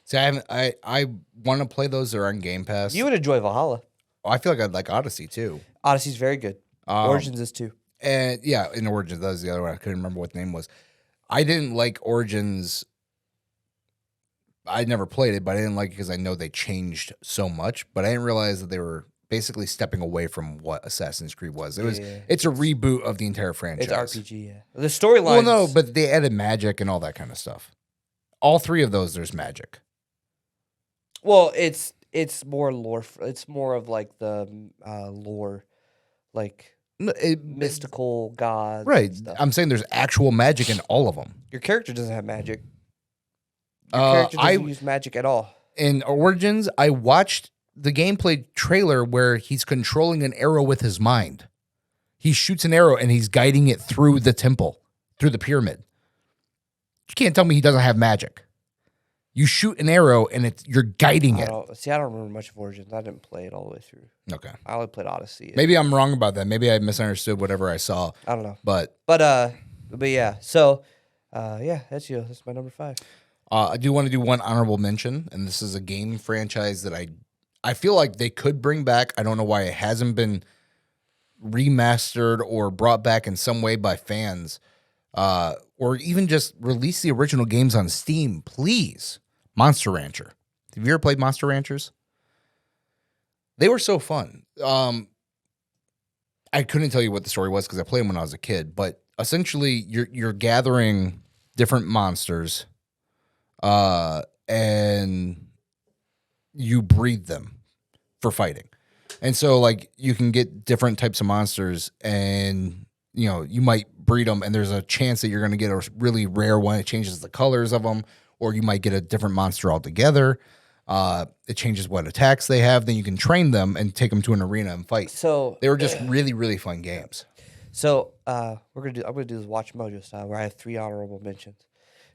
See, I want to play those. They're on Game Pass. You would enjoy Valhalla. I feel like I'd like Odyssey too. Odyssey's very good. Origins is too. And yeah, in Origins, that was the other one. I couldn't remember what the name was. I didn't like Origins. I never played it, but I didn't like it because I know they changed so much. But I didn't realize that they were basically stepping away from what Assassin's Creed was. It's a reboot of the entire franchise. It's RPG, yeah. The storyline. Well, no, but they added magic and all that kind of stuff. All three of those, there's magic. Well, it's more lore. It's more of like the lore, like mystical gods. Right. And stuff. I'm saying there's actual magic in all of them. Your character doesn't have magic. Your character doesn't use magic at all. In Origins, I watched the gameplay trailer where he's controlling an arrow with his mind. He shoots an arrow and he's guiding it through the temple, through the pyramid. You can't tell me he doesn't have magic. You shoot an arrow and you're guiding it. I don't remember much of Origins. I didn't play it all the way through. Okay. I only played Odyssey. Maybe I'm wrong about that. Maybe I misunderstood whatever I saw. I don't know. But yeah. So, Ezio. That's my number 5. I do want to do one honorable mention, and this is a game franchise that I feel like they could bring back. I don't know why it hasn't been remastered or brought back in some way by fans, or even just release the original games on Steam, please. Monster Rancher. Have you ever played Monster Ranchers? They were so fun. I couldn't tell you what the story was because I played them when I was a kid, but essentially you're gathering different monsters, and you breed them for fighting. And so like you can get different types of monsters and you might breed them and there's a chance that you're going to get a really rare one. It changes the colors of them, or you might get a different monster altogether. It changes what attacks they have. Then you can train them and take them to an arena and fight. So they were just really, really fun games. So I'm gonna do this Watch Mojo style where I have 3 honorable mentions.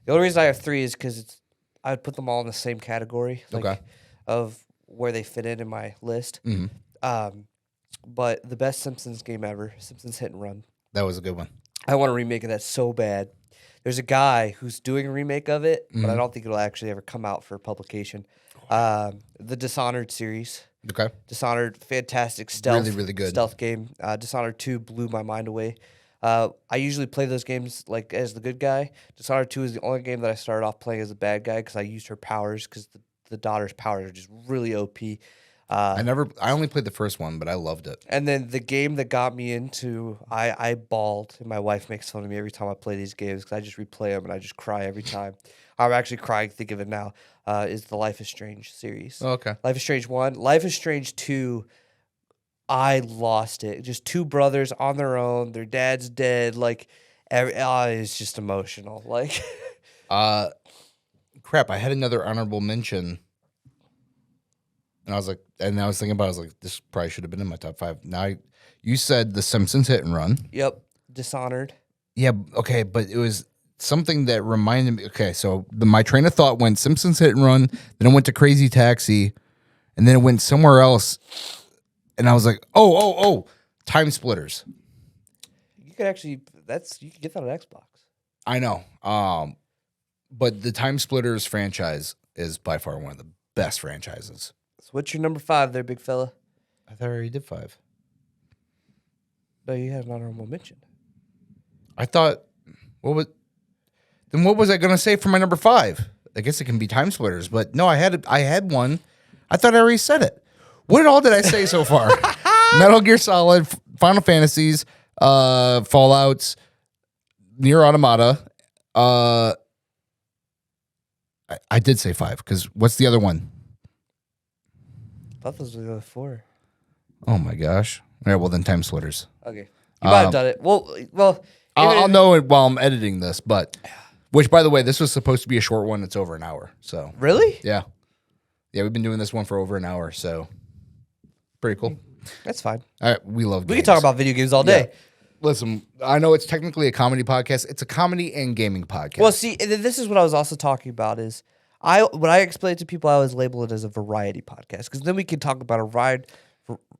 The only reason I have 3 is because I would put them all in the same category, of where they fit in my list. Mm-hmm. But the best Simpsons game ever, Simpsons Hit and Run. That was a good one. I want a remake of that so bad. There's a guy who's doing a remake of it, but I don't think it'll actually ever come out for publication. The Dishonored series. Okay. Dishonored, fantastic stealth. Really, really good. Stealth game. Dishonored 2 blew my mind away. I usually play those games like as the good guy. Dishonored 2 is the only game that I started off playing as a bad guy because I used her powers because the daughter's powers are just really OP. I only played the first one, but I loved it. And then the game that got me into, I bawled, and my wife makes fun of me every time I play these games because I just replay them and I just cry every time. I'm actually crying, think of it now, is the Life is Strange series. Oh, okay. Life is Strange 1. Life is Strange 2, I lost it. Just 2 brothers on their own. Their dad's dead. Like, it's just emotional. Like, crap, I had another honorable mention. And I was thinking about it, I was like, this probably should have been in my top 5. Now, you said The Simpsons Hit and Run. Yep. Dishonored. Yeah, okay, but it was something that reminded me. Okay, so my train of thought went Simpsons Hit and Run, then it went to Crazy Taxi, and then it went somewhere else. And I was like, oh, Time Splitters. You could actually, you could get that on Xbox. I know. But the Time Splitters franchise is by far one of the best franchises. So what's your number 5 there, big fella? I thought I already did 5. No, you had an honorable mention. I thought, what was I going to say for my number 5? I guess it can be Time Splitters, but no, I had one. I thought I already said it. What all did I say so far? Metal Gear Solid, Final Fantasies, Fallouts, NieR Automata. I did say 5 because what's the other one? I thought those were the other 4. Oh my gosh! All right, well then Time Splitters. Okay, you might have done it. Well, I'll know it while I'm editing this, but which, by the way, this was supposed to be a short one. It's over an hour, so really, yeah, we've been doing this one for over an hour, so pretty cool. That's fine. All right, we love games. We can talk about video games all day. listen, I know it's technically a comedy podcast. It's a comedy and gaming podcast. Well, see, and this is what I was also talking about is when I explain it to people, I always label it as a variety podcast because then we can talk about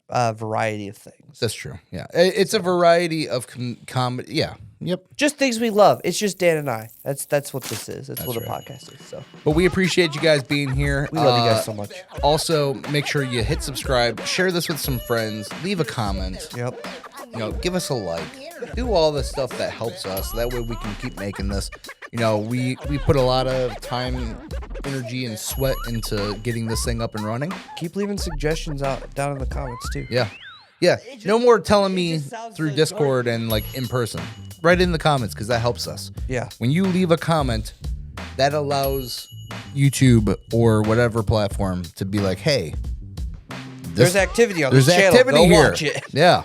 a variety of things. That's true. Yeah. It's a variety of comedy. Yeah. Yep. Just things we love. It's just Dan and I. That's what this is. That's what a podcast is. So, but we appreciate you guys being here. We love you guys so much. Also, make sure you hit subscribe, share this with some friends, leave a comment. Yep. Give us a like. Do all the stuff that helps us. That way we can keep making this. We put a lot of time, energy, and sweat into getting this thing up and running. Keep leaving suggestions down in the comments too. Yeah. Yeah. No more telling me through Discord and in person. Write in the comments because that helps us. Yeah. When you leave a comment, that allows YouTube or whatever platform to be like, hey, there's activity on this channel. There's activity Go here. watch it. Yeah.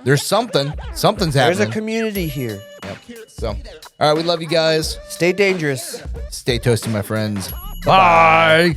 There's something's happening. There's a community here. Yep. So, all right, we love you guys. Stay dangerous. Stay toasty, my friends. Bye.